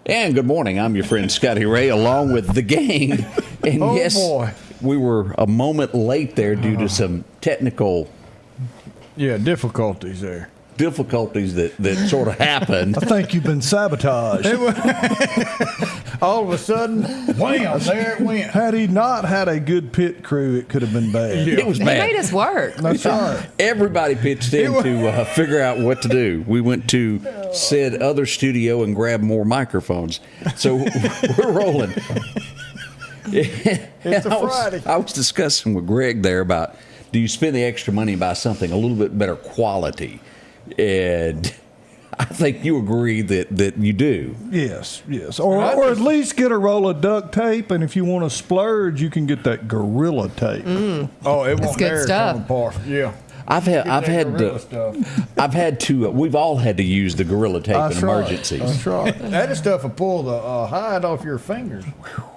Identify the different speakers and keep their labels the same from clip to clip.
Speaker 1: And good morning. I'm your friend Scotty Ray, along with the gang. And yes,
Speaker 2: boy.
Speaker 1: We were a moment late there due to some technical
Speaker 2: difficulties there.
Speaker 1: Difficulties that sort of happened.
Speaker 3: I think you've been sabotaged.
Speaker 2: All of a sudden, wham, there it went.
Speaker 3: Had he not had a good pit crew, it could have been bad.
Speaker 1: It was
Speaker 4: He
Speaker 1: bad.
Speaker 4: made us work.
Speaker 3: That's right.
Speaker 1: Everybody pitched in to figure out what to do. We went to said other studio and grabbed more microphones. So we're rolling.
Speaker 2: It's a Friday.
Speaker 1: I was discussing with Greg there about, do you spend the extra money and buy something a little bit better quality? And I think you agree that you do.
Speaker 3: Yes. Or at least get a roll of duct tape, and if you want to splurge, you can get that Gorilla tape.
Speaker 2: Oh, it won't
Speaker 4: good
Speaker 2: dare
Speaker 4: stuff.
Speaker 2: come apart. Yeah.
Speaker 1: I've had to. We've all had to use the Gorilla tape
Speaker 3: That's
Speaker 1: in
Speaker 3: right.
Speaker 1: emergencies.
Speaker 3: That's right.
Speaker 2: That stuff will pull the hide off your fingers.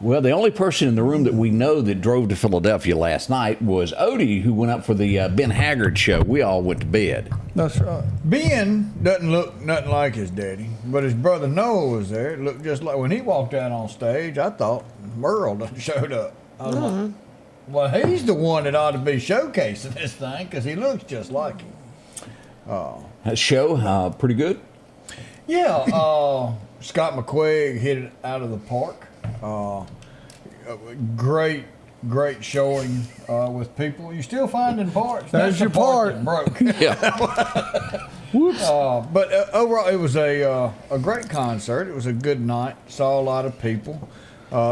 Speaker 1: Well, the only person in the room that we know that drove to Philadelphia last night was Odie, who went up for the Ben Haggard show. We all went to bed.
Speaker 3: That's right.
Speaker 2: Ben doesn't look nothing like his daddy, but his brother Noah was there. It looked just like when he walked out on stage. I thought Merle done showed up. I was like, well, he's the one that ought to be showcasing this thing because he looks just like him.
Speaker 1: That show, pretty good.
Speaker 2: Yeah, Scott McQuaig hit it out of the park. Great showing with people. You still finding parts.
Speaker 3: There's your
Speaker 2: the part
Speaker 3: part.
Speaker 2: that broke.
Speaker 1: Yeah.
Speaker 3: Whoops.
Speaker 2: But overall, it was a great concert. It was a good night. Saw a lot of people.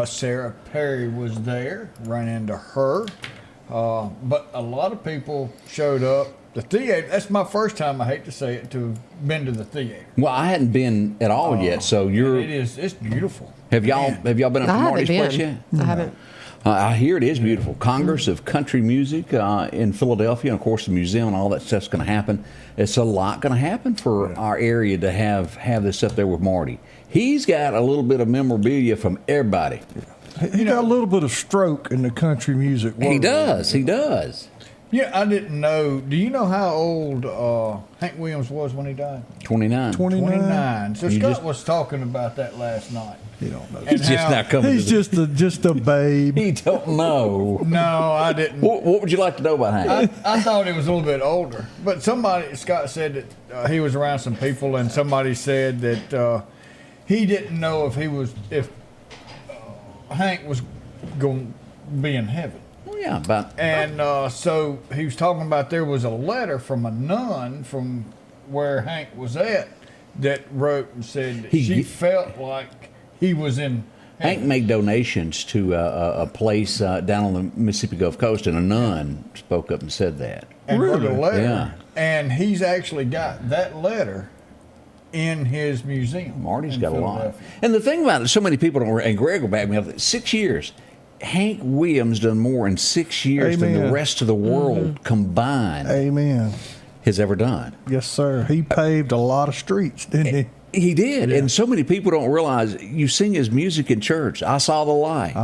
Speaker 2: Sarah Perry was there. Ran into her. But a lot of people showed up. The theater, that's my first time, I hate to say it, to have been to the theater.
Speaker 1: Well, I hadn't been at all yet, so
Speaker 2: It's beautiful.
Speaker 1: Have y'all been up to
Speaker 4: I haven't
Speaker 1: Marty's place
Speaker 4: been.
Speaker 1: yet?
Speaker 4: I haven't.
Speaker 1: I hear it is beautiful. Congress of Country Music in Philadelphia, and of course the museum and all that stuff's going to happen. It's a lot going to happen for our area to have this up there with Marty. He's got a little bit of memorabilia from everybody.
Speaker 3: He got a little bit of stroke in the country music world.
Speaker 1: He does.
Speaker 2: Yeah, I didn't know. Do you know how old Hank Williams was when he died?
Speaker 1: 29.
Speaker 2: 29. So
Speaker 1: You
Speaker 2: Scott
Speaker 1: just-
Speaker 2: was talking about that last night.
Speaker 3: You don't know.
Speaker 2: And
Speaker 1: He's just
Speaker 2: how-
Speaker 1: not coming.
Speaker 3: He's just a babe.
Speaker 1: He don't know.
Speaker 2: No, I didn't.
Speaker 1: What would you like to know about Hank?
Speaker 2: I thought he was a little bit older. But Scott said that he was around some people, and somebody said that he didn't know if Hank was going to be in heaven.
Speaker 1: Yeah, about
Speaker 2: And so he was talking about there was a letter from a nun from where Hank was at that wrote and said that she felt like he was in heaven.
Speaker 1: Hank made donations to a place down on the Mississippi Gulf Coast, and a nun spoke up and said that.
Speaker 2: And wrote a
Speaker 3: Really?
Speaker 2: letter.
Speaker 1: Yeah.
Speaker 2: And he's actually got that letter in his museum.
Speaker 1: Marty's
Speaker 2: in
Speaker 1: got a lot.
Speaker 2: Philadelphia.
Speaker 1: And the thing about it, so many people don't, and Greg will back me up, 6 years. Hank Williams done more in 6 years than the
Speaker 3: Amen.
Speaker 1: rest of the world combined
Speaker 3: Amen.
Speaker 1: has ever done.
Speaker 3: Yes, sir. He paved a lot of streets, didn't he?
Speaker 1: He did. And so many people don't realize you sing his music in church. I saw the light.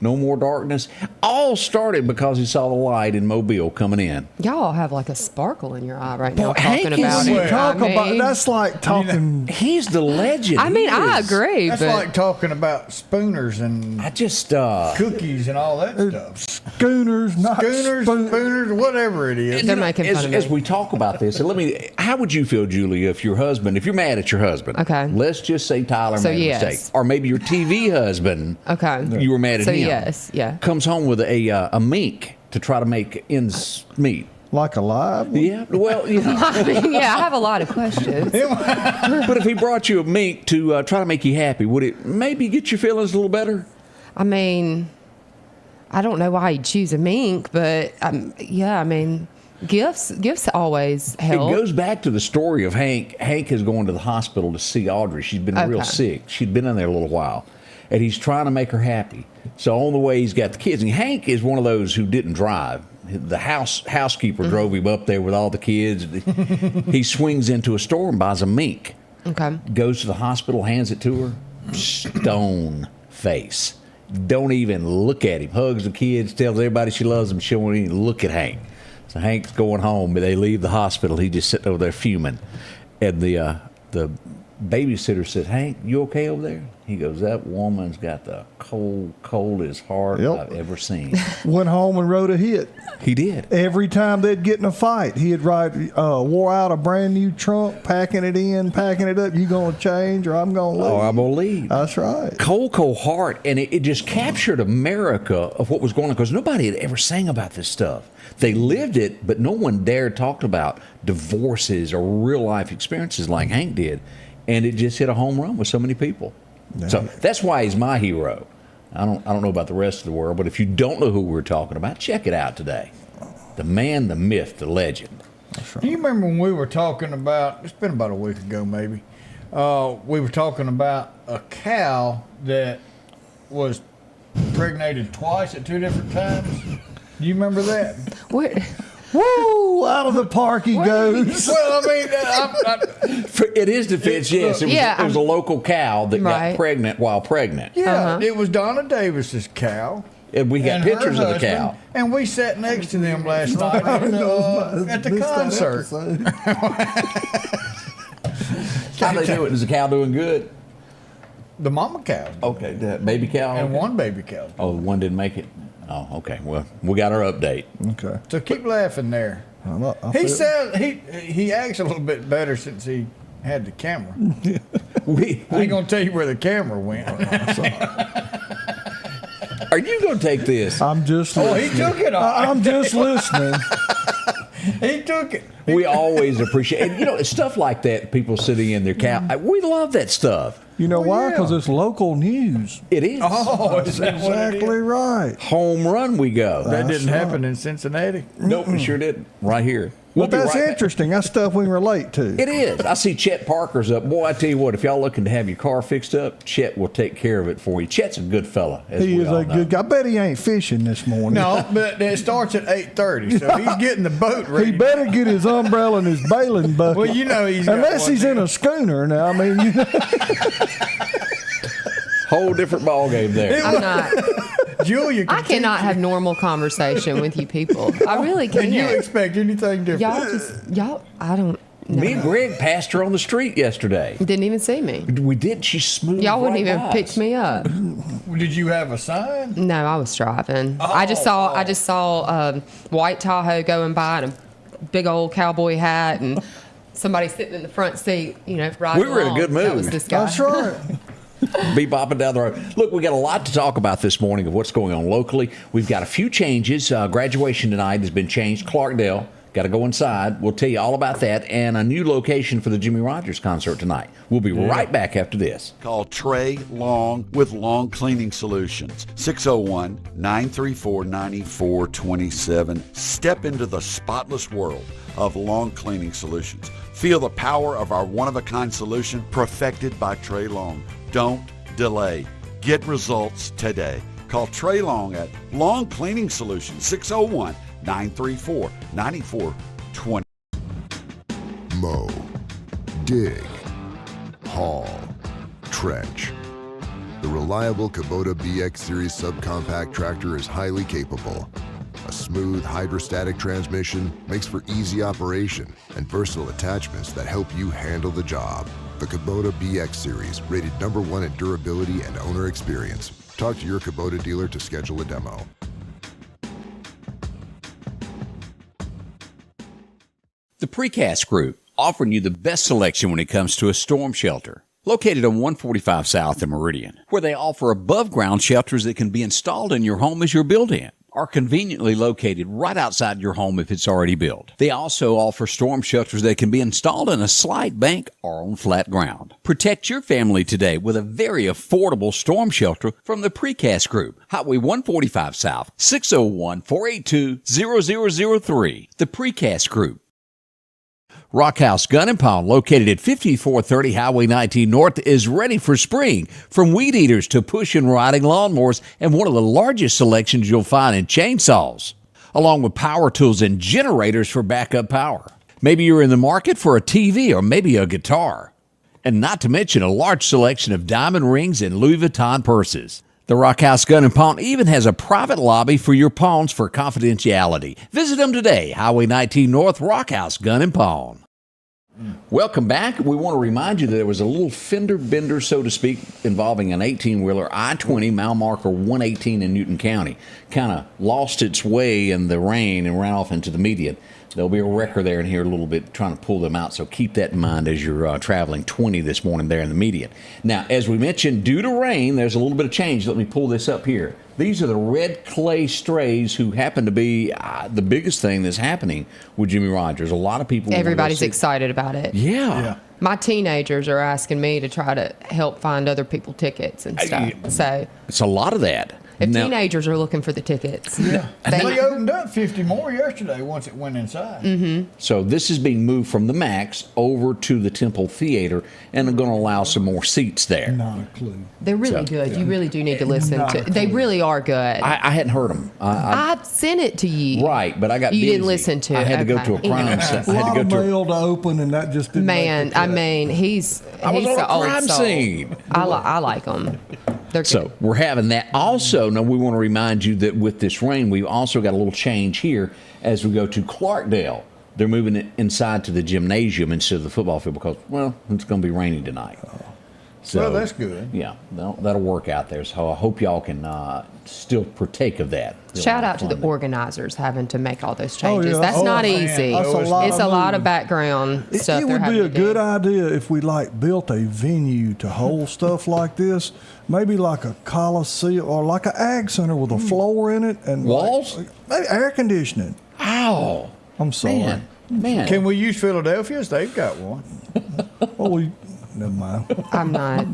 Speaker 1: No More Darkness. All started because he saw the light in Mobile coming in.
Speaker 4: Y'all have like a sparkle in your eye right now
Speaker 1: Boy, Hank
Speaker 4: talking about
Speaker 1: is-
Speaker 4: it.
Speaker 3: Talk
Speaker 4: I
Speaker 3: about
Speaker 4: mean,
Speaker 3: that's like talking.
Speaker 1: He's the legend.
Speaker 4: I mean,
Speaker 1: He
Speaker 4: I
Speaker 1: is.
Speaker 4: agree,
Speaker 2: That's
Speaker 4: but
Speaker 2: like talking about spooners and
Speaker 1: I just,
Speaker 2: cookies and all that stuff.
Speaker 3: Schooners, not
Speaker 2: Spooners, whatever it is.
Speaker 4: They're making fun of me.
Speaker 1: as we talk about this, and how would you feel, Julia, if you're mad at your husband?
Speaker 4: Okay.
Speaker 1: Let's just say Tyler
Speaker 4: So
Speaker 1: made a
Speaker 4: yes.
Speaker 1: mistake. Or maybe your TV husband,
Speaker 4: okay.
Speaker 1: you were mad at
Speaker 4: So
Speaker 1: him.
Speaker 4: yes, yeah.
Speaker 1: Comes home with a mink to try to make ends meet.
Speaker 3: like alive.
Speaker 1: Yeah, well, you know.
Speaker 4: I mean, yeah, I have a lot of questions.
Speaker 1: But if he brought you a mink to try to make you happy, would it maybe get your feelings a little better?
Speaker 4: I mean, I don't know why you'd choose a mink, but yeah, I mean, Gifts always help.
Speaker 1: It goes back to the story of Hank. Hank is going to the hospital to see Audrey. She's been real sick. She'd been in there a little while, and he's trying to make her happy. So on the way, he's got the kids. And Hank is one of those who didn't drive. The housekeeper drove him up there with all the kids. He swings into a store and buys a mink.
Speaker 4: Okay.
Speaker 1: Goes to the hospital, hands it to her. Stone face. Don't even look at him. Hugs the kids, tells everybody she loves them. She won't even look at Hank. So Hank's going home, but they leave the hospital. He just sitting over there fuming. And the babysitter said, "Hank, you okay over there?" He goes, "That woman's got the coldest heart I've ever seen."
Speaker 3: Went home and wrote a hit.
Speaker 1: He did.
Speaker 3: Every time they'd get in a fight, he'd write, wore out a brand new trunk, packing it in, packing it up. You going to change or I'm going to leave?
Speaker 1: Oh, I'm going to leave.
Speaker 3: That's right.
Speaker 1: Cold heart. And it just captured America of what was going on because nobody had ever sang about this stuff. They lived it, but no one dared talk about divorces or real life experiences like Hank did. And it just hit a home run with so many people. Yeah. So that's why he's my hero. I don't know about the rest of the world, but if you don't know who we're talking about, check it out today. The man, the myth, the legend.
Speaker 2: That's right. Do you remember when we were talking about, it's been about a week ago maybe, we were talking about a cow that was impregnated twice at 2 different times? Do you remember that?
Speaker 4: What?
Speaker 3: Woo! Out of the park he goes.
Speaker 2: Well, I mean,
Speaker 1: in his defense, yes, it was a local cow that got pregnant while pregnant.
Speaker 2: Yeah, it was Donna Davis's cow.
Speaker 1: And we got pictures of the cow.
Speaker 2: And we sat next to them last night at the concert.
Speaker 1: How they doing? Is the cow doing good?
Speaker 2: The mama cow.
Speaker 1: Okay, the baby cow?
Speaker 2: And one baby cow.
Speaker 1: Oh, one didn't make it? Oh, okay. Well, we got our update.
Speaker 3: Okay.
Speaker 2: So keep laughing there. He said he acts a little bit better since he had the camera. I ain't gonna tell you where the camera went.
Speaker 1: Are you gonna take this?
Speaker 3: I'm just listening.
Speaker 2: He took it off.
Speaker 3: I'm just listening.
Speaker 2: He took it.
Speaker 1: We always appreciate it. You know, it's stuff like that, people sitting in their cow. We love that stuff.
Speaker 3: You know why? Because it's local news.
Speaker 1: It is.
Speaker 2: Oh,
Speaker 3: that's exactly right.
Speaker 1: Home run we go.
Speaker 2: That didn't happen in Cincinnati.
Speaker 1: Nope, it sure didn't. Right here.
Speaker 3: Well, that's interesting. That's stuff we can relate to.
Speaker 1: It is. I see Chet Parker's up. Boy, I tell you what, if y'all looking to have your car fixed up, Chet will take care of it for you. Chet's a good fella.
Speaker 3: He is a good guy. I bet he ain't fishing this morning.
Speaker 2: No, but it starts at 8:30, so he's getting the boat ready.
Speaker 3: He better get his umbrella and his bailing bucket.
Speaker 2: Well, you know he's
Speaker 3: unless he's in a schooner now. I mean, you know.
Speaker 1: Whole different ball game there.
Speaker 4: I'm not.
Speaker 2: Julia,
Speaker 4: I cannot have normal conversation with you people. I really can't.
Speaker 2: Can you expect anything different?
Speaker 4: I don't know.
Speaker 1: Me and Greg passed her on the street yesterday.
Speaker 4: Didn't even see me.
Speaker 1: We did. She smooth.
Speaker 4: Y'all wouldn't even pick me up.
Speaker 2: Did you have a sign?
Speaker 4: No, I was driving. I just saw white Tahoe going by and a big old cowboy hat and somebody sitting in the front seat, riding
Speaker 1: We were in a good mood.
Speaker 4: That was this guy.
Speaker 3: That's right.
Speaker 1: Be bopping down the road. Look, we got a lot to talk about this morning of what's going on locally. We've got a few changes. Graduation tonight has been changed. Clarkdale, got to go inside. We'll tell you all about that. And a new location for the Jimmy Rogers concert tonight. We'll be right back after this.
Speaker 5: Call Trey Long with Long Cleaning Solutions. 601-934-9427. Step into the spotless world of Long Cleaning Solutions. Feel the power of our one-of-a-kind solution perfected by Trey Long. Don't delay. Get results today. Call Trey Long at Long Cleaning Solutions, 601-934-9420.
Speaker 6: Mow, dig, haul, trench. The reliable Kubota BX Series subcompact tractor is highly capable. A smooth hydrostatic transmission makes for easy operation and versatile attachments that help you handle the job. The Kubota BX Series, rated #1 in durability and owner experience. Talk to your Kubota dealer to schedule a demo.
Speaker 1: The Precast Group, offering you the best selection when it comes to a storm shelter. Located on 145 South in Meridian, where they offer above-ground shelters that can be installed in your home as your built-in. are conveniently located right outside your home if it's already built. They also offer storm shelters that can be installed in a slight bank or on flat ground. Protect your family today with a very affordable storm shelter from the Precast Group. Highway 145 South, 601-482-0003. The Precast Group. Rock House Gun and Pawn, located at 5430 Highway 19 North, is ready for spring. From weed eaters to push and riding lawnmowers, and one of the largest selections you'll find in chainsaws, along with power tools and generators for backup power. Maybe you're in the market for a TV or maybe a guitar. And not to mention a large selection of diamond rings and Louis Vuitton purses. The Rock House Gun and Pawn even has a private lobby for your pawns for confidentiality. Visit them today, Highway 19 North, Rock House Gun and Pawn. Welcome back. We want to remind you that there was a little fender bender, so to speak, involving an 18-wheeler, I-20, mile marker 118 in Newton County. Kind of lost its way in the rain and ran off into the median. There'll be a wrecker there in here a little bit trying to pull them out, so keep that in mind as you're traveling 20 this morning there in the median. Now, as we mentioned, due to rain, there's a little bit of change. Let me pull this up here. These are the red clay strays who happen to be the biggest thing that's happening with Jimmy Rogers. A lot of people.
Speaker 4: Everybody's excited about it.
Speaker 1: Yeah.
Speaker 4: My teenagers are asking me to try to help find other people tickets and stuff. So
Speaker 1: it's a lot of that.
Speaker 4: if
Speaker 1: Now-
Speaker 4: teenagers are looking for the tickets,
Speaker 2: Yeah.
Speaker 4: they-
Speaker 2: They opened up 50 more yesterday once it went inside.
Speaker 1: So this is being moved from the Max over to the Temple Theater, and they're going to allow some more seats there.
Speaker 3: Not a clue.
Speaker 4: they're really good. You really do need to listen
Speaker 3: Not
Speaker 4: to.
Speaker 3: a
Speaker 4: They
Speaker 3: clue.
Speaker 4: really are good.
Speaker 1: I hadn't heard them.
Speaker 4: I sent it to you.
Speaker 1: Right, but I got
Speaker 4: You
Speaker 1: busy.
Speaker 4: didn't listen to
Speaker 1: I
Speaker 4: it.
Speaker 1: had to go
Speaker 4: Okay.
Speaker 1: to a crime
Speaker 4: Anyway.
Speaker 1: scene.
Speaker 3: A
Speaker 1: I had
Speaker 3: lot
Speaker 1: to
Speaker 3: of
Speaker 1: go to.
Speaker 3: mail to open, and that just didn't
Speaker 4: Man,
Speaker 3: make the
Speaker 4: I
Speaker 3: cut.
Speaker 4: mean, he's
Speaker 1: I was on
Speaker 4: the
Speaker 1: a
Speaker 4: old
Speaker 1: crime
Speaker 4: soul.
Speaker 1: scene.
Speaker 4: I like them. They're
Speaker 1: So
Speaker 4: good.
Speaker 1: we're having that. Also, now we want to remind you that with this rain, we've also got a little change here as we go to Clarkdale. They're moving it inside to the gymnasium instead of the football field because, well, it's going to be raining tonight. So,
Speaker 2: Well, that's good.
Speaker 1: Yeah, that'll work out there. So I hope y'all can still partake of that.
Speaker 4: Shout out to the
Speaker 1: Fun there.
Speaker 4: organizers having to make all those
Speaker 3: Oh,
Speaker 4: changes.
Speaker 3: yeah.
Speaker 4: That's
Speaker 3: Oh,
Speaker 4: not
Speaker 2: man.
Speaker 4: easy.
Speaker 2: That's a
Speaker 3: lot
Speaker 4: It's
Speaker 3: of
Speaker 4: a lot of
Speaker 3: moving.
Speaker 4: background stuff.
Speaker 3: It
Speaker 4: they're
Speaker 3: would be
Speaker 4: having
Speaker 3: a
Speaker 4: to
Speaker 3: good
Speaker 4: do.
Speaker 3: idea if we built a venue to hold stuff like this, maybe like a coliseum or like an ag center with a floor in it and
Speaker 1: Walls?
Speaker 3: maybe air conditioning.
Speaker 1: Ow!
Speaker 3: I'm sorry.
Speaker 1: Man.
Speaker 2: Can we use Philadelphia's? They've got one.
Speaker 3: Well, never mind.
Speaker 4: I'm not.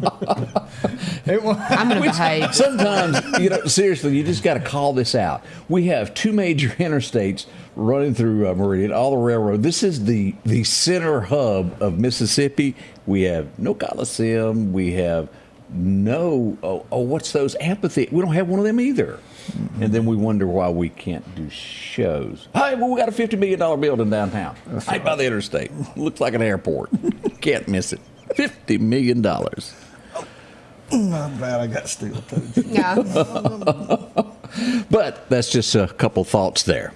Speaker 2: It was,
Speaker 4: I'm going to behave.
Speaker 1: Sometimes, seriously, you just got to call this out. We have two major interstates running through Meridian, all the railroad. This is the center hub of Mississippi. We have no Coliseum. We have no, what's those? Amphitheater. We don't have one of them either. And then we wonder why we can't do shows. Hey, well, we got a $50 million building downtown. Right by the interstate. Looks like an airport. Can't miss it. $50 million.
Speaker 3: I'm glad I got steel-toed.
Speaker 4: Yeah.
Speaker 1: But that's just a couple thoughts there.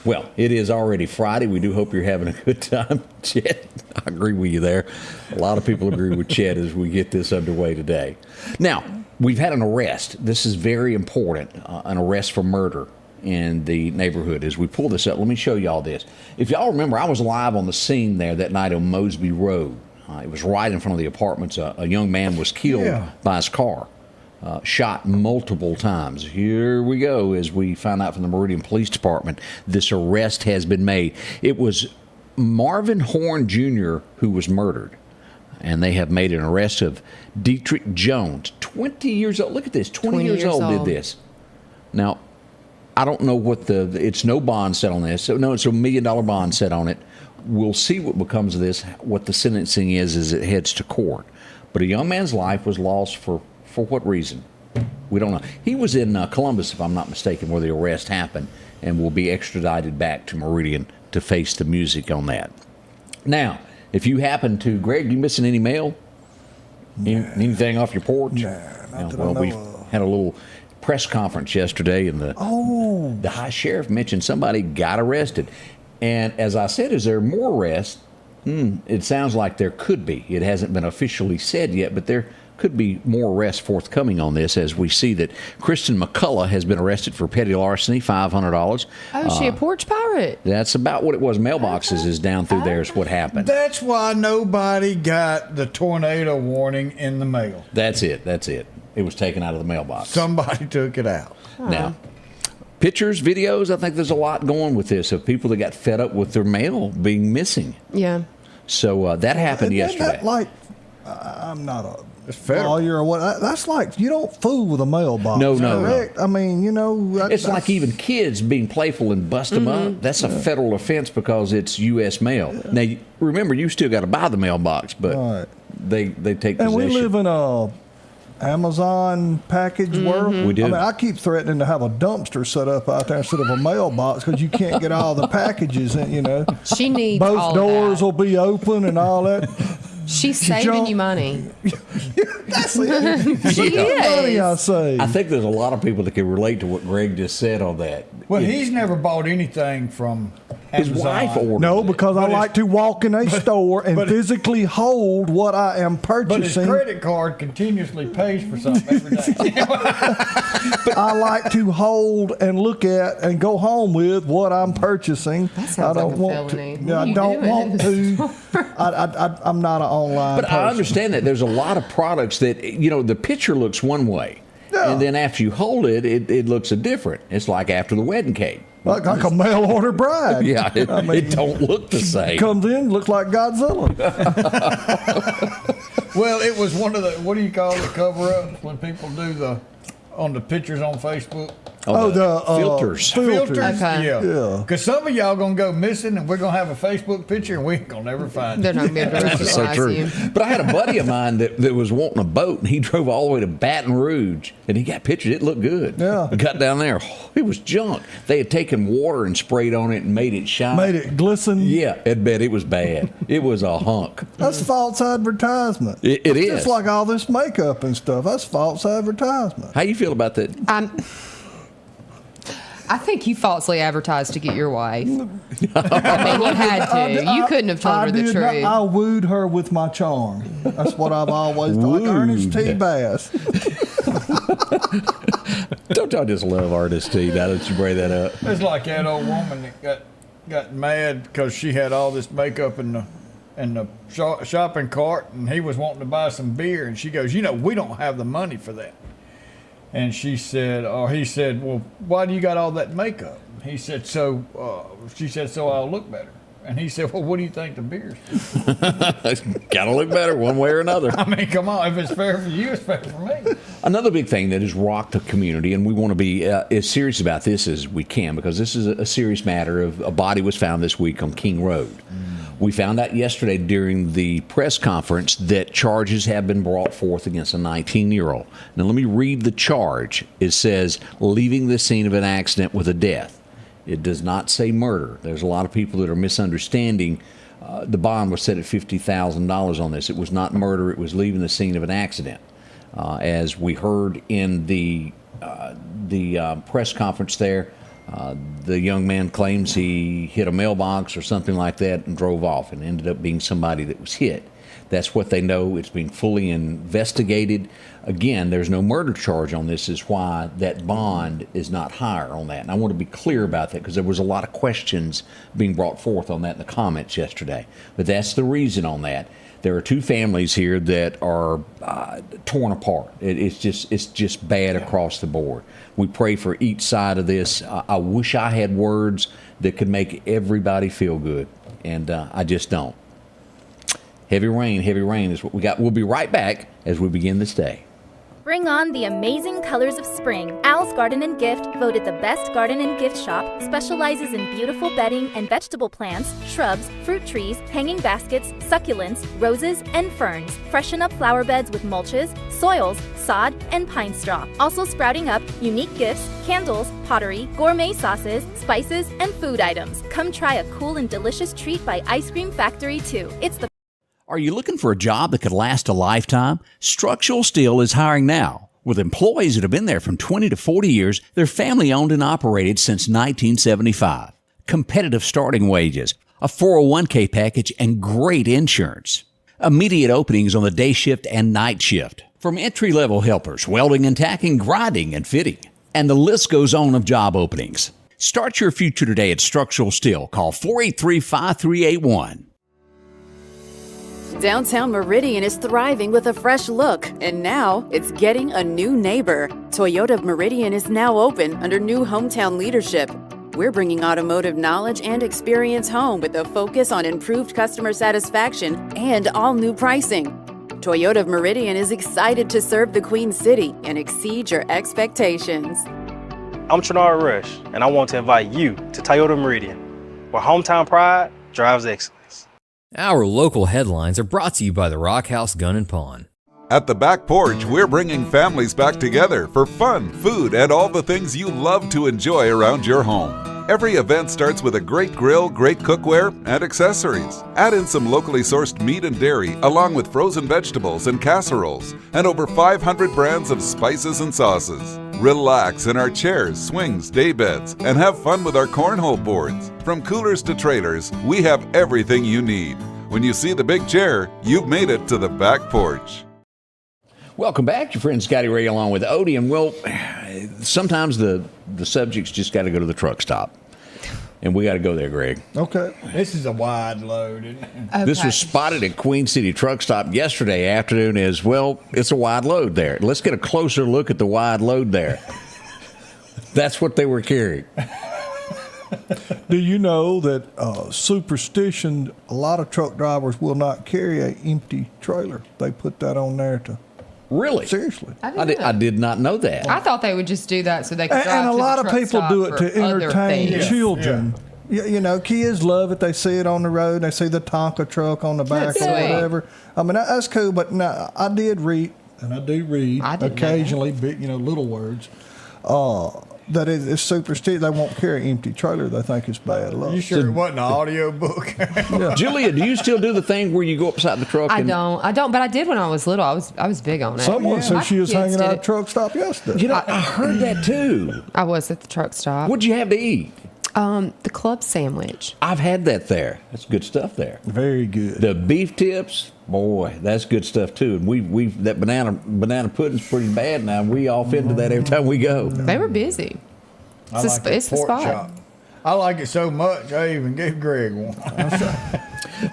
Speaker 1: Well, it is already Friday. We do hope you're having a good time. Chet, I agree with you there. A lot of people agree with Chet as we get this underway today. Now, we've had an arrest. This is very important, an arrest for murder in the neighborhood. As we pull this up, let me show y'all this. If y'all remember, I was live on the scene there that night on Mosby Road. It was right in front of the apartments. A young man was killed by his car. Shot multiple times. Here we go as we find out from the Meridian Police Department this arrest has been made. It was Marvin Horn Jr. who was murdered, and they have made an arrest of Dietrich Jones, 20 years old. Look at this, 20 years old did this. Now, I don't know what it's no bond set on this. So no, it's $1 million bond set on it. We'll see what becomes of this, what the sentencing is as it heads to court. But a young man's life was lost for what reason? We don't know. He was in Columbus, if I'm not mistaken, where the arrest happened, and will be extradited back to Meridian to face the music on that. Now, if you happen to, Greg, you missing any mail? Anything off your porch?
Speaker 3: Nah, not that I know
Speaker 1: we
Speaker 3: of.
Speaker 1: had a little press conference yesterday, and the high sheriff mentioned somebody got arrested. And as I said, is there more arrests? It sounds like there could be. It hasn't been officially said yet, but there could be more arrests forthcoming on this as we see that Kristen McCullough has been arrested for petty larceny, $500.
Speaker 4: Oh, is she a porch pirate?
Speaker 1: That's about what it was. Mailboxes is down through there is what happened.
Speaker 2: that's why nobody got the tornado warning in the mail.
Speaker 1: That's it. It was taken out of the mailbox.
Speaker 2: Somebody took it out.
Speaker 1: Now, pictures, videos. I think there's a lot going with this of people that got fed up with their mail being missing.
Speaker 4: Yeah.
Speaker 1: So that happened
Speaker 3: Isn't
Speaker 1: yesterday.
Speaker 3: that like, I'm not a
Speaker 2: federal.
Speaker 3: lawyer or what. That's like, you don't fool with a mailbox.
Speaker 1: No.
Speaker 3: correct? I mean,
Speaker 1: It's like even kids being playful and bust them up. That's a federal offense because it's U.S. mail. Now, remember, you still got to buy the mailbox, but
Speaker 3: Right.
Speaker 1: they take
Speaker 3: And
Speaker 1: possession.
Speaker 3: we live in a Amazon package world.
Speaker 1: We do.
Speaker 3: I mean, I keep threatening to have a dumpster set up out there instead of a mailbox because you can't get all the packages in.
Speaker 4: She needs
Speaker 3: Both
Speaker 4: all
Speaker 3: doors
Speaker 4: that.
Speaker 3: will be open and all that.
Speaker 4: She's saving
Speaker 3: jump-
Speaker 4: you money.
Speaker 3: That's it.
Speaker 4: She
Speaker 3: Money, I
Speaker 4: is.
Speaker 3: say.
Speaker 1: I think there's a lot of people that can relate to what Greg just said on that.
Speaker 2: Well, he's never bought anything from
Speaker 1: His
Speaker 2: Amazon.
Speaker 1: wife ordered
Speaker 3: No,
Speaker 1: it.
Speaker 3: because I
Speaker 2: But
Speaker 3: like to walk in a store and
Speaker 2: but-
Speaker 3: physically hold what I am
Speaker 2: But his
Speaker 3: purchasing.
Speaker 2: credit card continuously pays for something every day.
Speaker 3: I like to hold and look at and go home with what I'm purchasing.
Speaker 4: That sounds
Speaker 3: I
Speaker 4: like
Speaker 3: don't
Speaker 4: a
Speaker 3: want
Speaker 4: felony.
Speaker 3: to.
Speaker 4: What
Speaker 3: I
Speaker 4: are you
Speaker 3: don't
Speaker 4: doing
Speaker 3: want
Speaker 4: in
Speaker 3: to. I'm not an online
Speaker 1: But
Speaker 3: person.
Speaker 1: I understand that there's a lot of products that, the picture looks one way.
Speaker 3: Yeah.
Speaker 1: And then after you hold it, it looks different. It's like after the wedding cake.
Speaker 3: Like a mail order bride.
Speaker 1: Yeah, it,
Speaker 3: I mean,
Speaker 1: it don't look the same.
Speaker 3: comes in, looks like Godzilla.
Speaker 2: Well, it was one of the, what do you call the cover-ups when people do on the pictures on Facebook?
Speaker 3: Oh, the
Speaker 1: filters.
Speaker 2: Filters?
Speaker 4: Okay.
Speaker 2: Yeah. Because some of y'all going to go missing and we're going to have a Facebook picture and we ain't going to never find
Speaker 4: They're
Speaker 2: it.
Speaker 4: not going to
Speaker 1: That's so
Speaker 4: recognize
Speaker 1: true.
Speaker 4: you.
Speaker 1: But I had a buddy of mine that was wanting a boat, and he drove all the way to Baton Rouge, and he got pictures. It looked good.
Speaker 3: Yeah.
Speaker 1: We got down there. It was junk. They had taken water and sprayed on it and made it shine.
Speaker 3: Made it glisten.
Speaker 1: Yeah, I'd bet it was bad. It was a hunk.
Speaker 3: That's false advertisement.
Speaker 1: It is.
Speaker 3: Just like all this makeup and stuff. That's false advertisement.
Speaker 1: How you feel about that?
Speaker 4: I think you falsely advertised to get your wife. I mean, you had to. You couldn't have told her the
Speaker 3: did not-
Speaker 4: truth.
Speaker 3: I wooed her with my charm. That's what I've always done. Like Ernest T. Bass.
Speaker 1: Don't y'all just love Artist T? Now that you bring that up.
Speaker 2: It's like that old woman that got mad because she had all this makeup in the shopping cart and he was wanting to buy some beer and she goes, we don't have the money for that. And he said, well, why do you got all that makeup? He said, she said, so I'll look better. And he said, well, what do you think the beer's?
Speaker 1: Gotta look better one way or another.
Speaker 2: I mean, come on, if it's fair for you, it's fair for me.
Speaker 1: Another big thing that has rocked the community, and we want to be as serious about this as we can, because this is a serious matter. Of a body was found this week on King Road. We found out yesterday during the press conference that charges have been brought forth against a 19-year-old. Now, let me read the charge. It says, leaving the scene of an accident with a death. It does not say murder. There's a lot of people that are misunderstanding. The bond was set at $50,000 on this. It was not murder. It was leaving the scene of an accident. As we heard in the press conference there, the young man claims he hit a mailbox or something like that and drove off, and ended up being somebody that was hit. That's what they know. It's being fully investigated. Again, there's no murder charge on this, is why that bond is not higher on that. And I want to be clear about that because there was a lot of questions being brought forth on that in the comments yesterday. But that's the reason on that. There are two families here that are torn apart. It's just bad across the board. We pray for each side of this. I wish I had words that could make everybody feel good, and I just don't. Heavy rain is what we got. We'll be right back as we begin this day.
Speaker 7: Bring on the amazing colors of spring. Al's Garden and Gift, voted the best garden and gift shop, specializes in beautiful bedding and vegetable plants, shrubs, fruit trees, hanging baskets, succulents, roses, and ferns. Freshen up flower beds with mulches, soils, sod, and pine straw. Also sprouting up unique gifts, candles, pottery, gourmet sauces, spices, and food items. Come try a cool and delicious treat by Ice Cream Factory 2. It's the
Speaker 1: Are you looking for a job that could last a lifetime? Structural Steel is hiring now. With employees that have been there from 20 to 40 years, they're family owned and operated since 1975. Competitive starting wages, a 401k package, and great insurance. Immediate openings on the day shift and night shift. From entry-level helpers, welding and tacking, grinding and fitting. And the list goes on of job openings. Start your future today at Structural Steel. Call 483-5381.
Speaker 8: Downtown Meridian is thriving with a fresh look, and now it's getting a new neighbor. Toyota of Meridian is now open under new hometown leadership. We're bringing automotive knowledge and experience home with a focus on improved customer satisfaction and all new pricing. Toyota of Meridian is excited to serve the Queen City and exceed your expectations.
Speaker 9: I'm Trinard Rush, and I want to invite you to Toyota Meridian, where hometown pride drives excellence.
Speaker 10: Our local headlines are brought to you by the Rock House Gun and Pawn.
Speaker 11: At the Back Porch, we're bringing families back together for fun, food, and all the things you love to enjoy around your home. Every event starts with a great grill, great cookware, and accessories. Add in some locally sourced meat and dairy, along with frozen vegetables and casseroles, and over 500 brands of spices and sauces. Relax in our chairs, swings, day beds, and have fun with our cornhole boards. From coolers to trailers, we have everything you need. When you see the big chair, you've made it to the Back Porch.
Speaker 1: Welcome back, your friend Scotty Ray along with Odie. And well, sometimes the subjects just got to go to the truck stop. And we got to go there, Greg.
Speaker 3: Okay.
Speaker 2: This is a wide load, isn't it?
Speaker 4: Okay.
Speaker 1: This was spotted at Queen City Truck Stop yesterday afternoon as well. It's a wide load there. Let's get a closer look at the wide load there. That's what they were carrying.
Speaker 3: Do you know that superstition, a lot of truck drivers will not carry an empty trailer? They put that on there to...
Speaker 1: Really?
Speaker 3: Seriously.
Speaker 1: I did not know that.
Speaker 4: I thought they would just do that so they could drive
Speaker 3: And a
Speaker 4: to the
Speaker 3: lot of
Speaker 4: truck
Speaker 3: people
Speaker 4: stop
Speaker 3: do it
Speaker 4: for
Speaker 3: to
Speaker 4: other
Speaker 3: entertain
Speaker 4: things.
Speaker 3: children. You know, kids love it. They see it on the road. They see the Tonka truck on the back
Speaker 4: That's
Speaker 3: or
Speaker 4: sweet.
Speaker 3: whatever. I mean, that's cool. But no, I did read, and I do read
Speaker 4: I didn't know
Speaker 3: occasionally, big, little words, that it's superstitious. They won't carry an empty trailer. They think it's bad luck.
Speaker 2: You sure it wasn't an audio book?
Speaker 1: Julia, do you still do the thing where you go upside the truck?
Speaker 4: I don't, but I did when I was little. I was big on it.
Speaker 3: Someone said
Speaker 4: My
Speaker 3: she was
Speaker 4: kids
Speaker 3: hanging
Speaker 4: did
Speaker 3: out
Speaker 4: it.
Speaker 3: at truck stop yesterday.
Speaker 1: I heard that too.
Speaker 4: I was at the truck stop.
Speaker 1: What'd you have to eat?
Speaker 4: The club sandwich.
Speaker 1: I've had that there. That's good stuff there.
Speaker 3: Very good.
Speaker 1: The beef tips, boy, that's good stuff too. And we that banana pudding's pretty bad now. We off into that every time we go.
Speaker 4: They were busy.
Speaker 2: I like the
Speaker 4: It's the
Speaker 2: pork
Speaker 4: spot.
Speaker 2: chop. I like it so much, I even gave Greg one.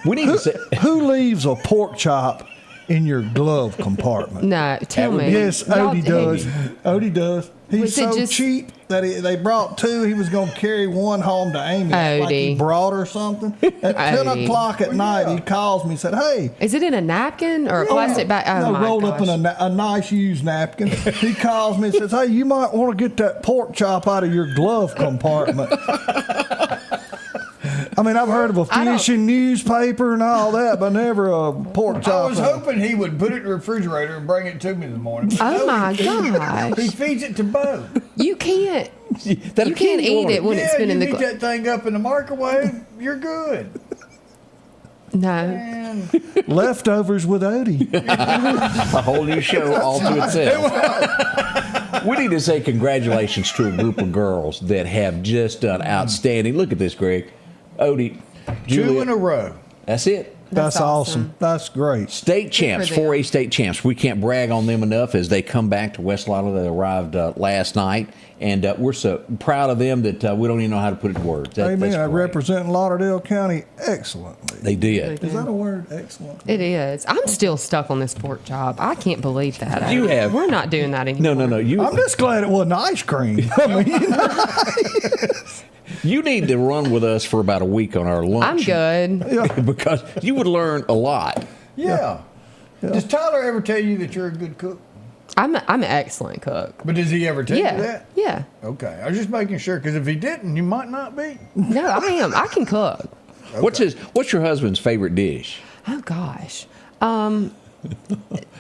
Speaker 1: We need to say,
Speaker 3: Who leaves a pork chop in your glove compartment?
Speaker 4: No, tell me.
Speaker 3: Yes,
Speaker 4: Y'all-
Speaker 3: Odie does. Odie does. He's
Speaker 4: Was it
Speaker 3: so
Speaker 4: just-
Speaker 3: cheap that they brought two. He was going to carry one home to Amy. Like he
Speaker 4: Odie.
Speaker 3: brought her something. At 10
Speaker 4: Odie.
Speaker 3: o'clock at night, he calls me and said, hey.
Speaker 4: Is it in a napkin or a plastic bag? Oh,
Speaker 3: No,
Speaker 4: my
Speaker 3: rolled
Speaker 4: gosh.
Speaker 3: up in a nice used napkin. He calls me and says, hey, you might want to get that pork chop out of your glove compartment. I mean, I've heard of a
Speaker 4: I don't-
Speaker 3: fishing newspaper and all that, but never a pork
Speaker 2: I
Speaker 3: chop.
Speaker 2: was hoping he would put it in the refrigerator and bring it to me in the morning.
Speaker 4: Oh, my
Speaker 2: He
Speaker 4: gosh.
Speaker 2: feeds it to Bo.
Speaker 4: You can't.
Speaker 1: that
Speaker 4: You can't eat it when it's been in the
Speaker 2: you heat that thing up in the microwave, you're good.
Speaker 4: No.
Speaker 2: Man.
Speaker 3: Leftovers with Odie.
Speaker 1: a whole new show all to itself. We need to say congratulations to a group of girls that have just done outstanding. Look at this, Greg. Odie,
Speaker 2: 2
Speaker 1: Julia.
Speaker 2: in a row.
Speaker 1: That's it.
Speaker 3: That's awesome.
Speaker 4: awesome.
Speaker 3: That's great.
Speaker 1: State champs,
Speaker 4: for them.
Speaker 1: 4A state champs. We can't brag on them enough as they come back to West Lauderdale. They arrived last night, and we're so proud of them that we don't even know how to put it in words.
Speaker 3: Amen.
Speaker 1: That's
Speaker 3: I
Speaker 1: great.
Speaker 3: represent Lauderdale County excellently.
Speaker 1: They did.
Speaker 3: Is that a word? Excellent.
Speaker 4: It is. I'm still stuck on this pork chop. I can't believe that.
Speaker 1: You have.
Speaker 4: We're not doing that anymore.
Speaker 1: No.
Speaker 3: I'm just glad it wasn't ice cream. I mean,
Speaker 1: You need to run with us for about a week on our lunch.
Speaker 4: I'm good.
Speaker 1: Because you would learn a lot.
Speaker 2: Yeah. Does Tyler ever tell you that you're a good cook?
Speaker 4: I'm an excellent cook.
Speaker 2: But does he ever tell you
Speaker 4: Yeah.
Speaker 2: that?
Speaker 4: Yeah.
Speaker 2: Okay. I was just making sure, because if he didn't, you might not be.
Speaker 4: No, I am. I can cook.
Speaker 1: What's your husband's favorite dish?
Speaker 4: Oh gosh.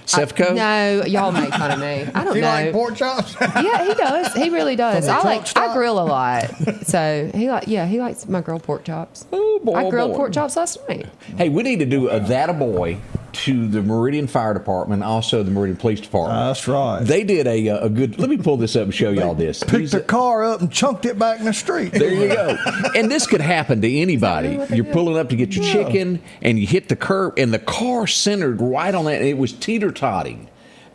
Speaker 1: Sefco?
Speaker 4: No, y'all make fun of me. I don't
Speaker 2: Do you
Speaker 4: know.
Speaker 2: like pork chops?
Speaker 4: Yeah, he does. He really does.
Speaker 3: From the truck
Speaker 4: I
Speaker 3: stop?
Speaker 4: grill a lot. So he likes my grilled pork chops.
Speaker 1: Oh, boy,
Speaker 4: I grilled
Speaker 1: boy.
Speaker 4: pork chops last night.
Speaker 1: Hey, we need to do a that a boy to the Meridian Fire Department, also the Meridian Police Department.
Speaker 3: that's right.
Speaker 1: They did a good. Let me pull this up and show y'all this.
Speaker 3: Picked the car up and chunked it back in the street.
Speaker 1: There you go. And this could happen to anybody. You're pulling up to get your chicken, and you hit the curb, and the car centered right on that, and it was teeter-totting.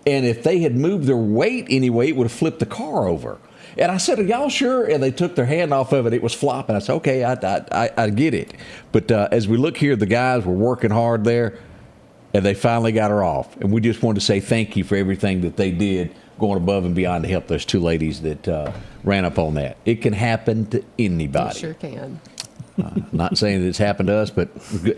Speaker 1: And if they had moved their weight anyway, it would have flipped the car over. And I said, are y'all sure? And they took their hand off of it. It was flopping. I said, okay, I get it. But as we look here, the guys were working hard there. and they finally got her off. And we just wanted to say thank you for everything that they did, going above and beyond to help those two ladies that ran up on that. It can happen to anybody.
Speaker 4: It sure can.
Speaker 1: Not saying that it's happened to us, but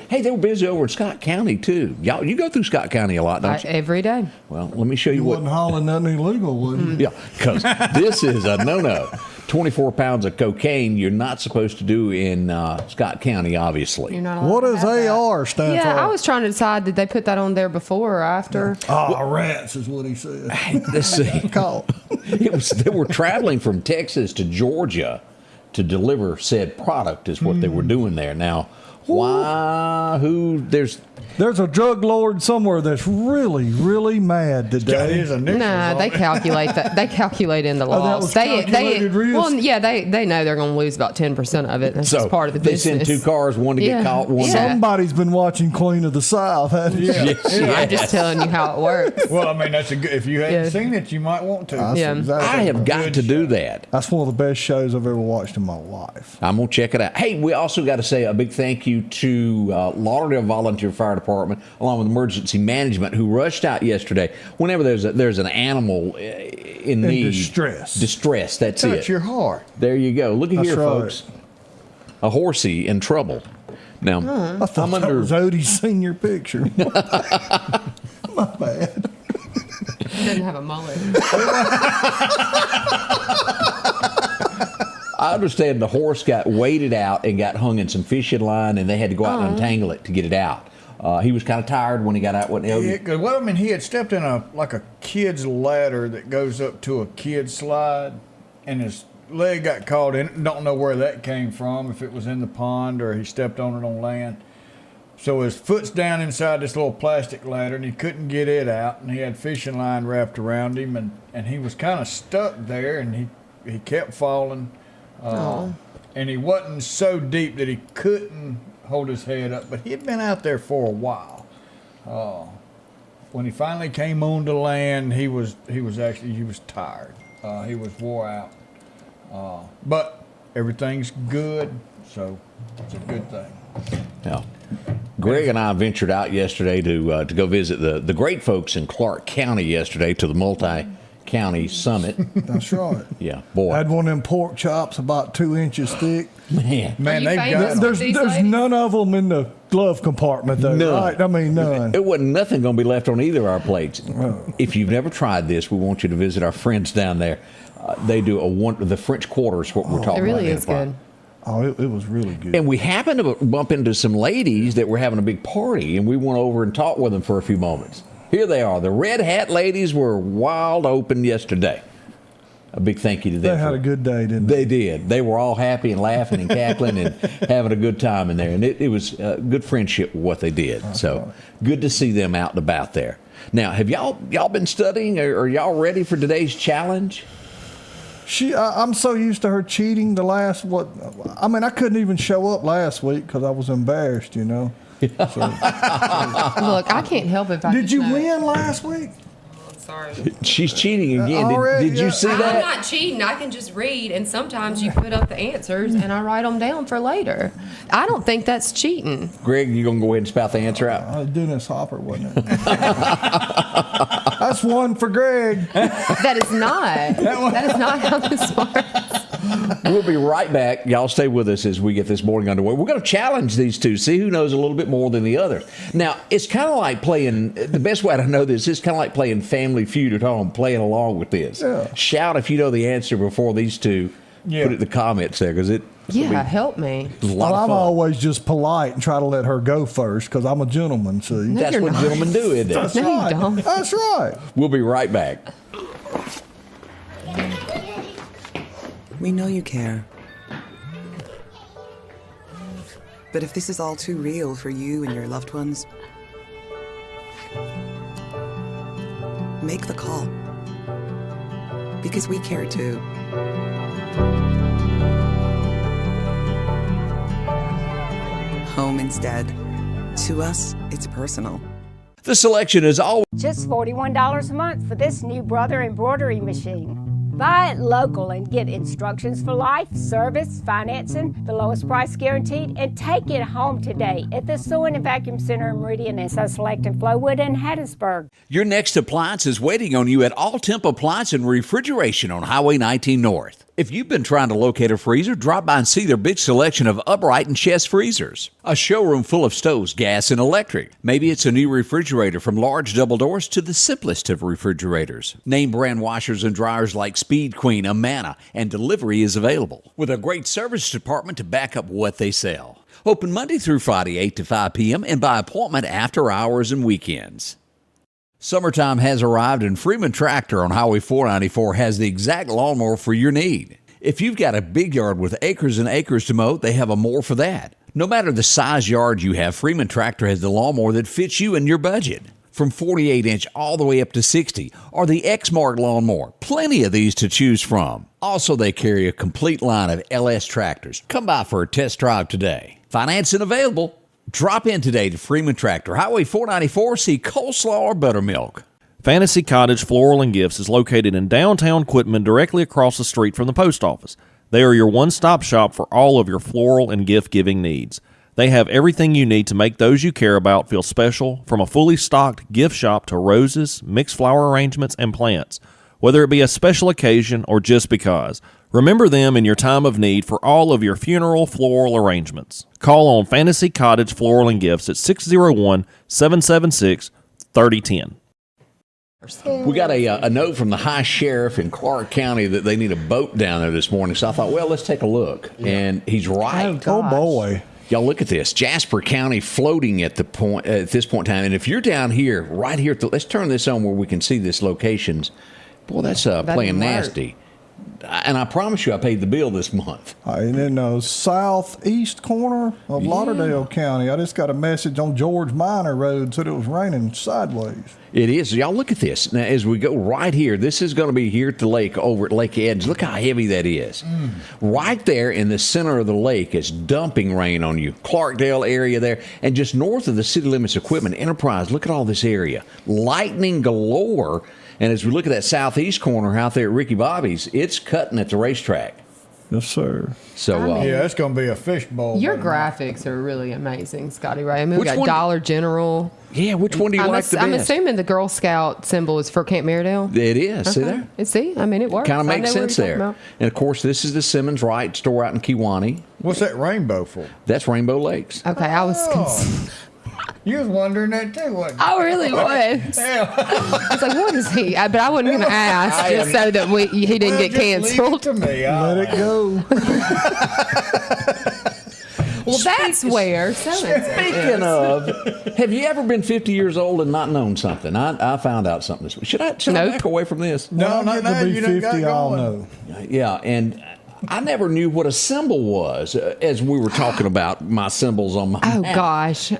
Speaker 1: hey, they were busy over in Scott County too. Y'all, you go through Scott County a lot, don't you?
Speaker 4: Every day.
Speaker 1: Well, let me show you
Speaker 3: You
Speaker 1: what.
Speaker 3: wasn't hauling nothing illegal, was you?
Speaker 1: Yeah, because this is a no-no. 24 pounds of cocaine you're not supposed to do in Scott County, obviously.
Speaker 4: You're not allowed
Speaker 3: What
Speaker 4: to
Speaker 3: does
Speaker 4: have that.
Speaker 3: AR stand for?
Speaker 4: Yeah, I was trying to decide, did they put that on there before or after?
Speaker 3: Rats is what he said.
Speaker 1: Hey, let's see.
Speaker 3: Caught.
Speaker 1: They were traveling from Texas to Georgia to deliver said product is what they were doing there. Now, why? There's
Speaker 3: a drug lord somewhere that's really, really mad today.
Speaker 4: Nah, they calculate that. They calculate in the
Speaker 3: that
Speaker 4: loss.
Speaker 3: was calculated risk?
Speaker 4: Well, yeah, they know they're going to lose about 10% of it. That's just part of the
Speaker 1: they
Speaker 4: business.
Speaker 1: send two cars, one to get caught, one.
Speaker 3: Somebody's been watching Queen of the South, hasn't he?
Speaker 4: I'm just telling you how it works.
Speaker 2: Well, I mean, that's a good. If you hadn't seen it, you might want to.
Speaker 1: I have got to do that.
Speaker 3: That's one of the best shows I've ever watched in my life.
Speaker 1: I'm going to check it out. Hey, we also got to say a big thank you to Lauderdale Volunteer Fire Department, along with emergency management, who rushed out yesterday whenever there's an animal in need.
Speaker 3: Distress.
Speaker 1: Distress, that's
Speaker 2: Touch
Speaker 1: it.
Speaker 2: your heart.
Speaker 1: There you go. Look at
Speaker 3: That's
Speaker 1: here,
Speaker 3: right.
Speaker 1: folks. A horsey in trouble. Now,
Speaker 3: I thought that was Odie's senior picture. My bad.
Speaker 4: He doesn't have a mullet.
Speaker 1: I understand the horse got weighted out and got hung in some fishing line, and they had to go out and untangle it to get it out. He was kind of tired when he got out.
Speaker 2: Well, I mean, he had stepped in a kid's ladder that goes up to a kid's slide, and his leg got caught in it. Don't know where that came from, if it was in the pond or he stepped on it on land. So his foot's down inside this little plastic ladder, and he couldn't get it out, and he had fishing line wrapped around him, and he was kind of stuck there, and he kept falling. And he wasn't so deep that he couldn't hold his head up, but he had been out there for a while. When he finally came onto land, he was tired. He was wore out. But everything's good, so it's a good thing.
Speaker 1: Yeah. Greg and I ventured out yesterday to go visit the great folks in Clark County yesterday to the multi-county summit.
Speaker 3: That's right.
Speaker 1: Yeah, boy.
Speaker 3: I had one of them pork chops about 2 inches thick.
Speaker 1: Man,
Speaker 2: they've got
Speaker 3: there's none of them in the glove compartment though.
Speaker 1: None.
Speaker 3: Right? I mean, none.
Speaker 1: It wasn't nothing going to be left on either of our plates. If you've never tried this, we want you to visit our friends down there. They do the French Quarter is what we're talking about.
Speaker 4: It really is good.
Speaker 3: Oh, it was really good.
Speaker 1: And we happened to bump into some ladies that were having a big party, and we went over and talked with them for a few moments. Here they are. The Red Hat ladies were wild open yesterday. A big thank you to them.
Speaker 3: They had a good day, didn't they?
Speaker 1: They did. They were all happy and laughing and cackling and having a good time in there. And it was good friendship with what they did. Good to see them out and about there. Now, have y'all been studying? Are y'all ready for today's challenge?
Speaker 3: I'm so used to her cheating I couldn't even show up last week because I was embarrassed, you know.
Speaker 4: Look, I can't help it if I
Speaker 3: Did you
Speaker 4: know.
Speaker 3: win last week?
Speaker 4: Sorry.
Speaker 1: She's cheating again.
Speaker 3: Already,
Speaker 1: Did you see that?
Speaker 4: I'm not cheating. I can just read, and sometimes you put up the answers, and I write them down for later. I don't think that's cheating.
Speaker 1: Greg, you going to go ahead and spout the answer out?
Speaker 3: Dennis Hopper, wasn't it? That's one for Greg.
Speaker 4: That is not. That is not how this works.
Speaker 1: We'll be right back. Y'all stay with us as we get this morning underway. We're going to challenge these two, see who knows a little bit more than the other. Now, it's kind of like playing, the best way to know this, it's kind of like playing Family Feud at home, playing along with this.
Speaker 3: Yeah.
Speaker 1: Shout if you know the answer before these two put it in the comments there, because
Speaker 4: help me.
Speaker 1: It's a lot of
Speaker 3: I'm
Speaker 1: fun.
Speaker 3: always just polite and try to let her go first because I'm a gentleman, see?
Speaker 4: No,
Speaker 1: That's
Speaker 4: you're
Speaker 1: what
Speaker 4: not.
Speaker 1: gentlemen do, isn't it?
Speaker 3: That's
Speaker 4: No, you
Speaker 3: right.
Speaker 4: don't.
Speaker 3: That's right.
Speaker 1: We'll be right back.
Speaker 12: We know you care. But if this is all too real for you and your loved ones, make the call. Because we care too. Home instead. To us, it's personal.
Speaker 1: The selection is always
Speaker 13: Just $41 a month for this new Brother embroidery machine. Buy it local and get instructions for life, service, financing, the lowest price guaranteed, and take it home today at the Sewing and Vacuum Center in Meridian and So Select in Flowood and Hattiesburg.
Speaker 1: Your next appliance is waiting on you at All Temp Appliance and Refrigeration on Highway 19 North. If you've been trying to locate a freezer, drop by and see their big selection of upright and chest freezers. A showroom full of stoves, gas, and electric. Maybe it's a new refrigerator from large double doors to the simplest of refrigerators. Name brand washers and dryers like Speed Queen, Amana, and delivery is available. With a great service department to back up what they sell. Open Monday through Friday, 8 to 5 p.m. and by appointment after hours and weekends. Summertime has arrived and Freeman Tractor on Highway 494 has the exact lawnmower for your need. If you've got a big yard with acres and acres to mow, they have a mower for that. No matter the size yard you have, Freeman Tractor has the lawnmower that fits you and your budget. From 48-inch all the way up to 60, or the X-Mark lawnmower. Plenty of these to choose from. Also, they carry a complete line of LS tractors. Come by for a test drive today. Financing available. Drop in today to Freeman Tractor, Highway 494, see coleslaw or buttermilk.
Speaker 14: Fantasy Cottage Floral and Gifts is located in downtown Quitman, directly across the street from the post office. They are your one-stop shop for all of your floral and gift-giving needs. They have everything you need to make those you care about feel special, from a fully stocked gift shop to roses, mixed flower arrangements, and plants. Whether it be a special occasion or just because, remember them in your time of need for all of your funeral floral arrangements. Call on Fantasy Cottage Floral and Gifts at 601-776-3010.
Speaker 1: We got a note from the High Sheriff in Clark County that they need a boat down there this morning. So I thought, well, let's take a look. Yeah. And he's right.
Speaker 3: Oh, boy.
Speaker 1: Y'all look at this. Jasper County floating at this point in time. And if you're down here, right here, let's turn this on where we can see this locations. Boy, that's playing nasty. And I promise you I paid the bill this month.
Speaker 3: And in the southeast corner of Lauderdale County, I just got a message on George Minor Road, said it was raining sideways.
Speaker 1: It is. Y'all look at this. Now, as we go right here, this is going to be here at the lake, over at Lake Edge. Look how heavy that is. Right there in the center of the lake is dumping rain on you. Clarkdale area there. And just north of the city limits equipment, Enterprise, look at all this area. Lightning galore. And as we look at that southeast corner out there at Ricky Bobby's, it's cutting at the racetrack.
Speaker 3: Yes, sir.
Speaker 1: So
Speaker 2: yeah, it's going to be a fishbowl.
Speaker 4: Your graphics are really amazing, Scotty Ray. I mean, we got Dollar General.
Speaker 1: Yeah, which one do you like the best?
Speaker 4: I'm assuming the Girl Scout symbol is for Camp Meredale.
Speaker 1: It is. See there?
Speaker 4: See, I mean, it works.
Speaker 1: Kind of makes sense there. And, of course, this is the Simmons Wright store out in Kewanee.
Speaker 2: What's that rainbow for?
Speaker 1: That's Rainbow Lakes.
Speaker 4: Okay, I was
Speaker 2: You was wondering that too, wasn't you?
Speaker 4: I really was. I was like, what is he? But I wasn't going to ask just so that he didn't get canceled.
Speaker 2: Leave it to me.
Speaker 3: Let it go.
Speaker 4: Well, that's where.
Speaker 1: Speaking of, have you ever been 50 years old and not known something? I found out something this week. Should I back away from this?
Speaker 2: No, not now.
Speaker 3: You 50, I'll know.
Speaker 1: Yeah, and I never knew what a symbol was as we were talking about my symbols on my map.
Speaker 4: Gosh.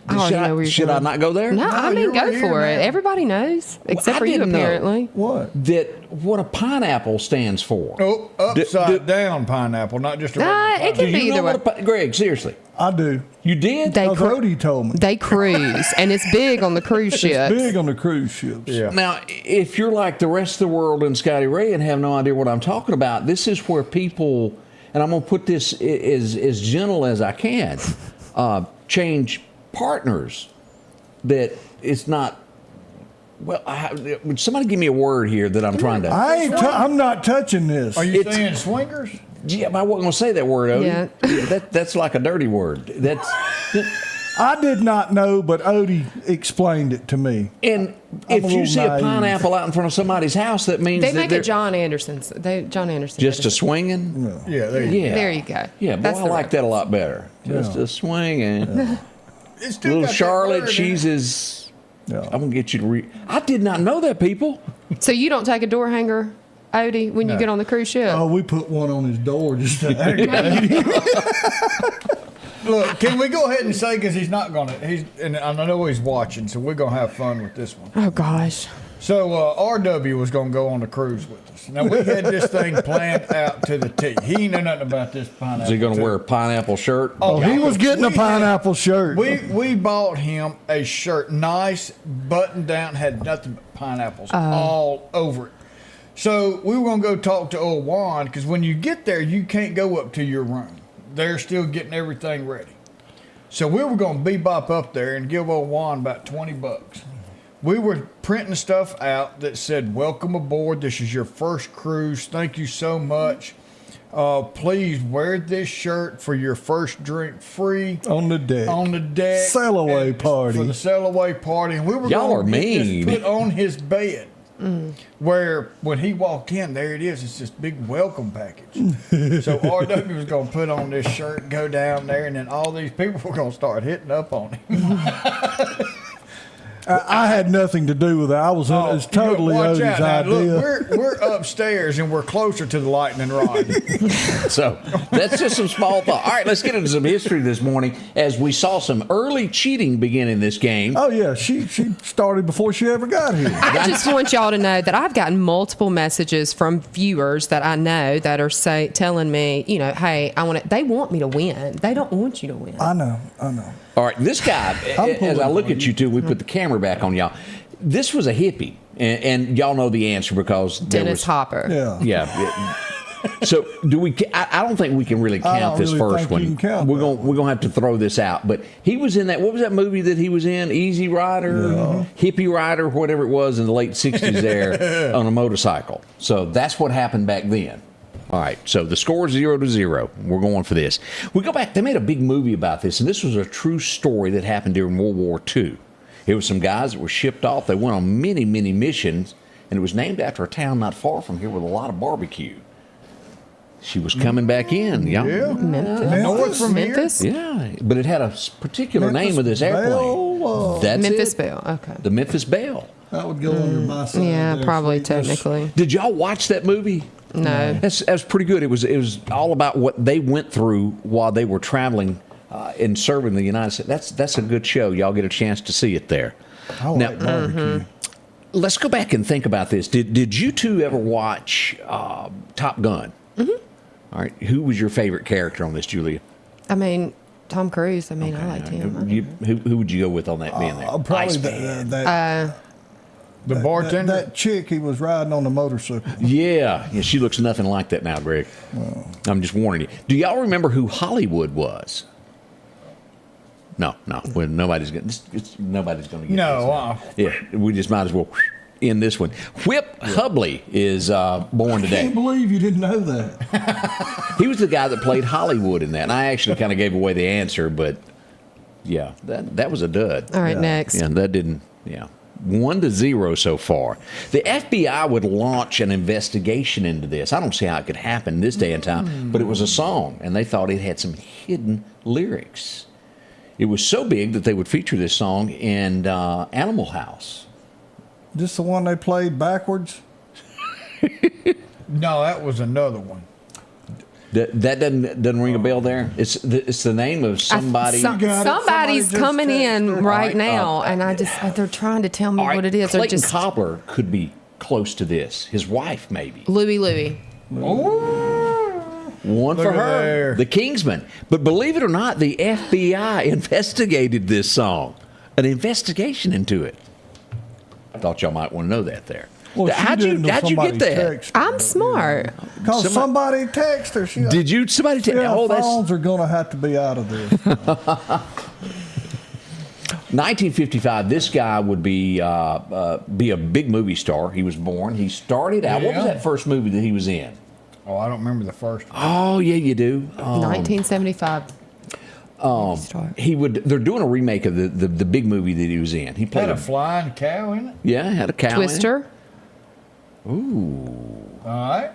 Speaker 1: Should I not go there?
Speaker 4: No, I mean, go for it. Everybody knows, except for you, apparently.
Speaker 3: What
Speaker 1: a pineapple stands for.
Speaker 2: Oh, upside down pineapple, not just a regular
Speaker 4: it can be either way.
Speaker 1: Greg, seriously.
Speaker 3: I do.
Speaker 1: You did?
Speaker 3: Brody told me.
Speaker 4: They cruise, and it's big on the cruise ships.
Speaker 3: It's big on the cruise ships.
Speaker 2: Yeah.
Speaker 1: Now, if you're like the rest of the world and Scotty Ray and have no idea what I'm talking about, this is where people, and I'm going to put this as gentle as I can, change partners. That it's not. Well, would somebody give me a word here that I'm trying to.
Speaker 3: I'm not touching this.
Speaker 2: Are you saying swingers?
Speaker 1: Yeah, but I wasn't going to say that word, Odie.
Speaker 4: Yeah.
Speaker 1: That's like a dirty word.
Speaker 3: I did not know, but Odie explained it to me.
Speaker 1: And if you see a pineapple out in front of somebody's house, that means
Speaker 4: they make it John Anderson's. John Anderson.
Speaker 1: Just a swinging?
Speaker 3: No.
Speaker 2: Yeah, there you
Speaker 4: go.
Speaker 1: Yeah, boy, I like that a lot better. Just a swinging. Yeah. Little Charlotte, she's as... Yeah. I'm going to get you to read. I did not know that, people.
Speaker 4: So you don't take a door hanger, Odie, when you get on the cruise ship?
Speaker 3: Oh, we put one on his door just to
Speaker 2: Look, can we go ahead and say, because he's not going to, and I know he's watching, so we're going to have fun with this one.
Speaker 4: Oh, gosh.
Speaker 2: So RW was going to go on the cruise with us. Now, we had this thing planned out to the T. He know nothing about this pineapple.
Speaker 1: Is he going to wear a pineapple shirt?
Speaker 3: Oh, he was getting a pineapple shirt.
Speaker 2: We bought him a shirt, nice, button down, had nothing but pineapples all over it. So we were going to go talk to old Juan, because when you get there, you can't go up to your room. They're still getting everything ready. So we were going to bebop up there and give old Juan about $20. We were printing stuff out that said, welcome aboard. This is your first cruise. Thank you so much. Please wear this shirt for your first drink free.
Speaker 3: On the deck.
Speaker 2: On the deck.
Speaker 3: Sail away party.
Speaker 2: For the sail away party. And we were
Speaker 1: Y'all
Speaker 2: going
Speaker 1: are
Speaker 2: to get
Speaker 1: mean.
Speaker 2: this put on his bed. Where when he walked in, there it is. It's this big welcome package. So RW was going to put on this shirt, go down there, and then all these people were going to start hitting up on him.
Speaker 3: I had nothing to do with it. I was it's totally
Speaker 2: watch
Speaker 3: Odie's
Speaker 2: out. Now,
Speaker 3: idea.
Speaker 2: look, we're upstairs and we're closer to the lightning rod.
Speaker 1: So that's just some small thought. All right, let's get into some history this morning as we saw some early cheating begin in this game.
Speaker 3: Oh yeah, she started before she ever got here.
Speaker 4: I just want y'all to know that I've gotten multiple messages from viewers that I know that are telling me, hey, they want me to win. They don't want you to win.
Speaker 3: I know.
Speaker 1: All right, this guy, as I look at you two, we put the camera back on y'all. This was a hippie, and y'all know the answer because
Speaker 4: Dennis Hopper.
Speaker 1: Yeah. So do we? I don't think we can really count this first one. We're gonna have to throw this out. But he was in that. What was that movie that he was in? Easy Rider, Hippie Rider, whatever it was in the late '60s. There on a motorcycle. So that's what happened back then. All right, so the score is 0-0. We're going for this. We go back. They made a big movie about this, and this was a true story that happened during World War II. It was some guys that were shipped off. They went on many, many missions, and it was named after a town not far from here with a lot of barbecue. She was coming back in.
Speaker 2: Yeah.
Speaker 4: Memphis.
Speaker 2: North from
Speaker 4: Memphis?
Speaker 2: here.
Speaker 1: Yeah, but it had a particular name of this airplane. That's
Speaker 4: Memphis
Speaker 1: it.
Speaker 4: Belle. Okay.
Speaker 1: The Memphis Belle.
Speaker 3: That would go under my side.
Speaker 4: Yeah,
Speaker 3: there,
Speaker 4: probably
Speaker 3: sweetness.
Speaker 4: technically.
Speaker 1: Did y'all watch that movie?
Speaker 4: No.
Speaker 1: That's pretty good. It was all about what they went through while they were traveling and serving the United States. That's a good show. Y'all get a chance to see it there.
Speaker 3: I like barbecue.
Speaker 1: Let's go back and think about this. Did you two ever watch Top Gun?
Speaker 4: Mm-hmm.
Speaker 1: All right. Who was your favorite character on this, Julia?
Speaker 4: I mean, Tom Cruise. I liked him.
Speaker 1: Who would you go with on that being there?
Speaker 3: Probably
Speaker 2: The bartender.
Speaker 3: That chick he was riding on the motorcycle.
Speaker 1: Yeah, she looks nothing like that now, Greg. I'm just warning you. Do y'all remember who Hollywood was? No. Well, nobody's going to get
Speaker 2: No.
Speaker 1: this. Yeah, we just might as well end this one. Whip Hubley is born today.
Speaker 3: I can't believe you didn't know that.
Speaker 1: He was the guy that played Hollywood in that, and I actually kind of gave away the answer, but yeah, that was a dud.
Speaker 4: All right, next.
Speaker 1: Yeah, that didn't. Yeah. 1-0 so far. The FBI would launch an investigation into this. I don't see how it could happen this day and time, but it was a song, and they thought it had some hidden lyrics. It was so big that they would feature this song in Animal House.
Speaker 3: This the one they played backwards?
Speaker 2: No, that was another one.
Speaker 1: That doesn't ring a bell there. It's the name of somebody.
Speaker 4: Somebody's coming in right now, and they're trying to tell me what it is.
Speaker 1: Clayton Cobbler could be close to this. His wife, maybe.
Speaker 4: Louie.
Speaker 1: One for her.
Speaker 2: There.
Speaker 1: The Kingsman. But believe it or not, the FBI investigated this song. An investigation into it. I thought y'all might want to know that there.
Speaker 3: Well,
Speaker 1: how'd you get that?
Speaker 4: I'm smart.
Speaker 3: Because somebody texted her.
Speaker 1: Did you? Somebody text?
Speaker 3: Yeah, phones are going to have to be out of this.
Speaker 1: 1955. This guy would be a big movie star. He was born. He started out. What was that first movie that he was in?
Speaker 2: Oh, I don't remember the first one.
Speaker 1: Oh, yeah, you do.
Speaker 4: 1975.
Speaker 1: They're doing a remake of the big movie that he was in. He played
Speaker 2: Had a flying cow in it.
Speaker 1: Yeah, had a cow.
Speaker 4: Twister.
Speaker 1: Ooh.
Speaker 2: All right.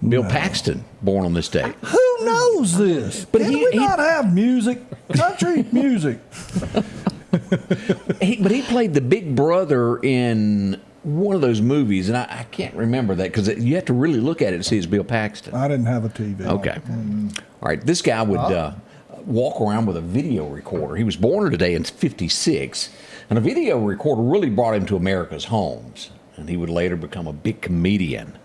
Speaker 1: Bill Paxton, born on this day.
Speaker 3: Who knows this? But Can we not have music? Country music.
Speaker 1: But he played the big brother in one of those movies, and I can't remember that because you have to really look at it to see it's Bill Paxton.
Speaker 3: I didn't have a TV.
Speaker 1: Okay. All right. This guy would walk around with a video recorder. He was born today in 56, and a video recorder really brought him to America's homes, and he would later become a big comedian.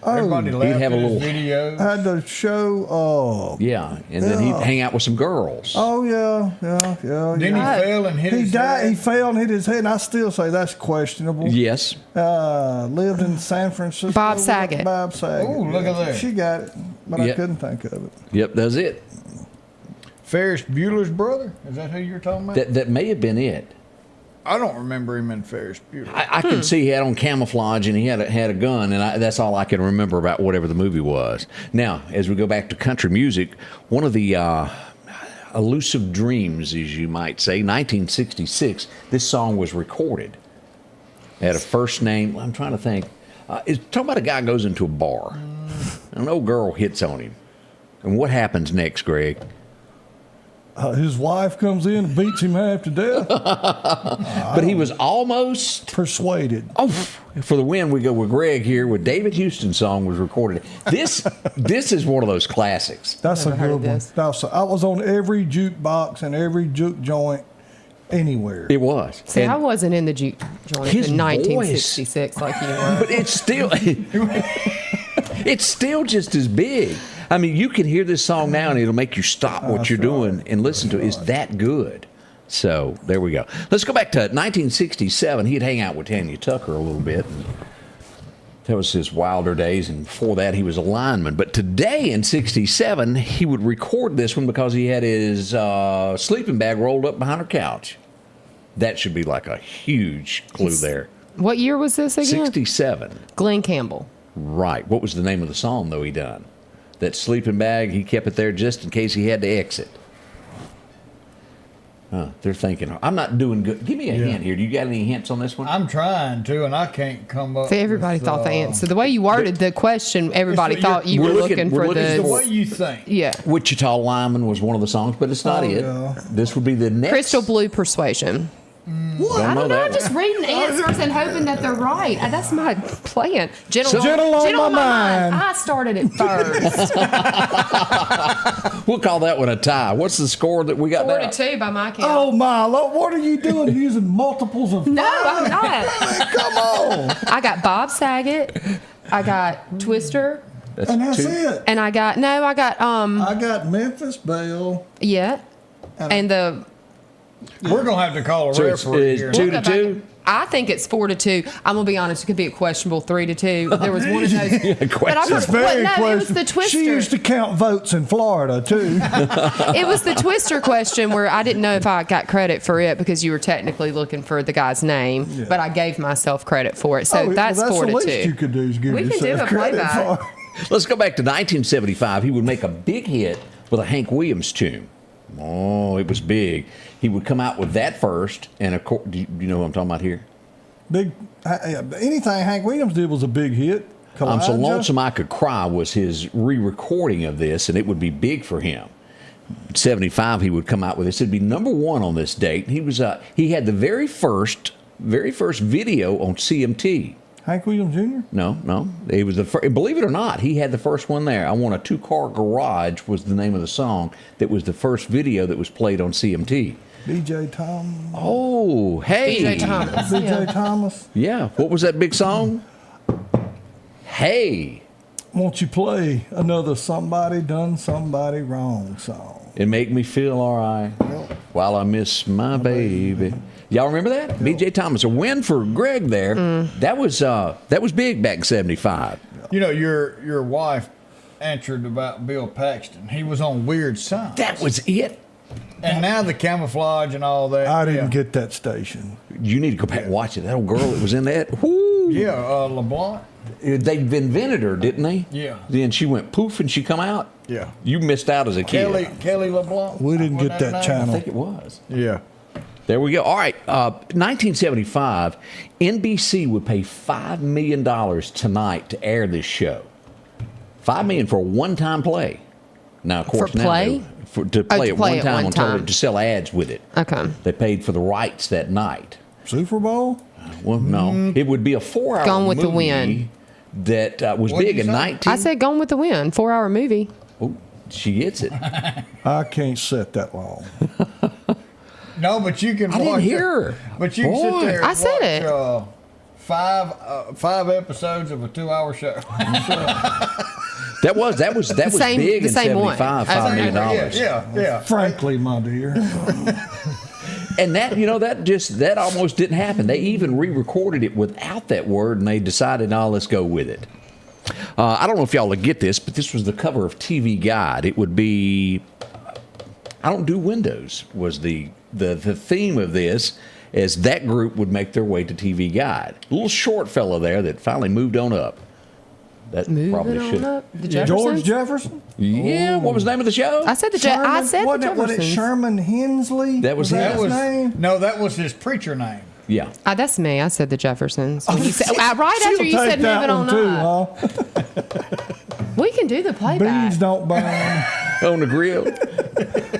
Speaker 2: Everybody laughed
Speaker 1: He'd have a
Speaker 2: at his
Speaker 1: little-
Speaker 2: videos.
Speaker 3: Had the show.
Speaker 1: Yeah, and then he'd hang out with some girls.
Speaker 3: Oh yeah.
Speaker 2: Then he fell and hit
Speaker 3: He
Speaker 2: his
Speaker 3: died.
Speaker 2: head.
Speaker 3: He fell and hit his head, and I still say that's questionable.
Speaker 1: Yes.
Speaker 3: Lived in San Francisco.
Speaker 4: Bob Saget.
Speaker 3: Bob Saget.
Speaker 2: Ooh, look at that.
Speaker 3: She got it, but I
Speaker 1: Yep.
Speaker 3: couldn't think of it.
Speaker 1: Yep, that's it.
Speaker 2: Ferris Bueller's brother? Is that who you're talking about?
Speaker 1: That may have been it.
Speaker 2: I don't remember him in Ferris Bueller.
Speaker 1: I can see he had on camouflage and he had a gun, and that's all I can remember about whatever the movie was. Now, as we go back to country music, one of the elusive dreams, as you might say, 1966, this song was recorded. It had a first name. I'm trying to think. It's talking about a guy goes into a bar, and an old girl hits on him. And what happens next, Greg?
Speaker 3: His wife comes in and beats him half to death.
Speaker 1: But he was almost
Speaker 3: persuaded.
Speaker 1: Oh, for the win, we go with Greg here with David Houston's song was recorded. This is one of those classics.
Speaker 3: That's a good one. I was on every jukebox and every juke joint anywhere.
Speaker 1: It was.
Speaker 4: See,
Speaker 1: And
Speaker 4: I wasn't in the juke joint
Speaker 1: his
Speaker 4: in
Speaker 1: voice-
Speaker 4: 1966 like you were.
Speaker 1: But it's still just as big. I mean, you can hear this song now and it'll make you stop what you're doing and listen to it. It's that good. So there we go. Let's go back to 1967. He'd hang out with Tanya Tucker a little bit. And that was his wilder days, and before that he was a lineman. But today in 67, he would record this one because he had his sleeping bag rolled up behind her couch. That should be like a huge clue there.
Speaker 4: What year was this again?
Speaker 1: 67.
Speaker 4: Glenn Campbell.
Speaker 1: Right. What was the name of the song, though, he done? That sleeping bag, he kept it there just in case he had to exit. They're thinking, I'm not doing good. Give me a hint here. Do you got any hints on this one?
Speaker 2: I'm trying to, and I can't come up.
Speaker 4: See, everybody
Speaker 2: with,
Speaker 4: thought the answer. The way you worded the question, everybody thought you were looking for
Speaker 2: the
Speaker 4: the.
Speaker 2: way you think.
Speaker 4: Yeah.
Speaker 1: Wichita Lineman was one of the songs, but it's not it.
Speaker 3: Yeah.
Speaker 1: This would be the next.
Speaker 4: Crystal Blue Persuasion.
Speaker 1: What?
Speaker 4: I don't know.
Speaker 1: that
Speaker 4: I'm just
Speaker 1: one.
Speaker 4: reading answers and hoping that they're right. That's my plan. Gentle
Speaker 3: on my mind.
Speaker 4: I started it first.
Speaker 1: We'll call that one a tie. What's the score that we got
Speaker 4: 4-2 by my count.
Speaker 3: Oh my Lord, what are you doing using multiples of
Speaker 4: No,
Speaker 3: five?
Speaker 4: I'm not.
Speaker 3: Come on.
Speaker 4: I got Bob Saget. I got Twister.
Speaker 3: And that's
Speaker 1: two.
Speaker 3: it.
Speaker 4: And I got
Speaker 3: I got Memphis Belle.
Speaker 4: yeah. And the
Speaker 2: We're gonna have to call a
Speaker 1: So it's
Speaker 2: referee here.
Speaker 1: 2-2.
Speaker 4: I think it's 4-2. I'm gonna be honest. It could be a questionable 3-2. There was one of those. But I
Speaker 3: It's very
Speaker 4: no, it was
Speaker 3: questionable.
Speaker 4: the Twister.
Speaker 3: She used to count votes in Florida too.
Speaker 4: It was the Twister question where I didn't know if I got credit for it because you were technically looking for the guy's name, but I gave myself credit for it. So that's
Speaker 3: well,
Speaker 4: 4-2.
Speaker 3: the least you could do is give
Speaker 4: We can do
Speaker 3: yourself
Speaker 4: a
Speaker 3: credit
Speaker 4: playback.
Speaker 3: for.
Speaker 1: Let's go back to 1975. He would make a big hit with a Hank Williams tune. Oh, it was big. He would come out with that first, and of course, do you know what I'm talking about here?
Speaker 3: Big anything Hank Williams did was a big hit.
Speaker 1: I'm So
Speaker 3: Kalijah.
Speaker 1: Lonesome I Could Cry was his re-recording of this, and it would be big for him. 75, he would come out with this. It'd be number one on this date. He was he had the very first video on CMT.
Speaker 3: Hank Williams Jr.?
Speaker 1: No. He was the first. Believe it or not, he had the first one there. I Want a Two-Car Garage was the name of the song. That was the first video that was played on CMT.
Speaker 3: B.J. Thomas.
Speaker 1: Oh, hey.
Speaker 4: B.J. Thomas.
Speaker 3: B.J. Thomas.
Speaker 1: Yeah. What was that big song? Hey.
Speaker 3: Won't you play another Somebody Done Somebody Wrong song?
Speaker 1: It make me feel all right while I miss my baby. Y'all remember that? B.J. Thomas, a win for Greg there. That was big back in 75.
Speaker 2: You know, your wife answered about Bill Paxton. He was on Weird Science.
Speaker 1: That was it.
Speaker 2: And now the camouflage and all that.
Speaker 3: I didn't get that station.
Speaker 1: You need to go back and watch it. That old girl that was in that. Whoo.
Speaker 2: Yeah, LeBlanc.
Speaker 1: They invented her, didn't they?
Speaker 2: Yeah.
Speaker 1: Then she went poof and she come out.
Speaker 2: Yeah.
Speaker 1: You missed out as a kid.
Speaker 2: Kelly LeBlanc.
Speaker 3: We didn't
Speaker 2: Wasn't
Speaker 3: get that
Speaker 2: her name?
Speaker 1: I
Speaker 3: channel.
Speaker 1: think it was.
Speaker 2: Yeah.
Speaker 1: There we go. All right. 1975, NBC would pay $5 million tonight to air this show. $5 million for a one-time play. Now, of course,
Speaker 4: For play?
Speaker 1: to play it one time on
Speaker 4: time.
Speaker 1: television, to sell ads with it.
Speaker 4: Okay.
Speaker 1: They paid for the rights that night.
Speaker 3: Super Bowl?
Speaker 1: Well, no. It would be a 4-hour
Speaker 4: Gone with the
Speaker 1: movie
Speaker 4: Wind.
Speaker 1: that was
Speaker 2: What'd
Speaker 1: big
Speaker 2: you
Speaker 1: in
Speaker 2: say?
Speaker 1: 19...
Speaker 4: I said Gone with the Wind, 4-hour movie.
Speaker 1: Oh, she gets it.
Speaker 3: I can't sit that long.
Speaker 2: No, but you can
Speaker 1: I
Speaker 2: watch
Speaker 1: didn't
Speaker 2: it.
Speaker 1: hear her.
Speaker 2: But you can sit
Speaker 1: Boy.
Speaker 2: there and
Speaker 4: I said
Speaker 2: watch, 5 episodes of a 2-hour show.
Speaker 1: That was
Speaker 4: same-
Speaker 1: big
Speaker 4: the
Speaker 1: in
Speaker 4: same one.
Speaker 1: '75, $5 million.
Speaker 2: Yeah.
Speaker 3: Frankly, my dear.
Speaker 1: And that almost didn't happen. They even re-recorded it without that word, and they decided, no, let's go with it. I don't know if y'all will get this, but this was the cover of TV Guide. It would be, I Don't Do Windows was the theme of this, as that group would make their way to TV Guide. A little short fellow there that finally moved on up. That probably should.
Speaker 4: The
Speaker 3: George
Speaker 4: Jeffersons?
Speaker 3: Jefferson?
Speaker 1: Yeah, what was the name of the show?
Speaker 4: I said the Jeffersons.
Speaker 3: Was it Sherman Hensley?
Speaker 1: That was
Speaker 3: his
Speaker 1: him.
Speaker 3: name?
Speaker 2: No, that was his preacher name.
Speaker 1: Yeah.
Speaker 4: That's me. I said the Jeffersons. When you said, right after you said moving on up. We can do the playback.
Speaker 3: Beans don't burn.
Speaker 1: On the grill.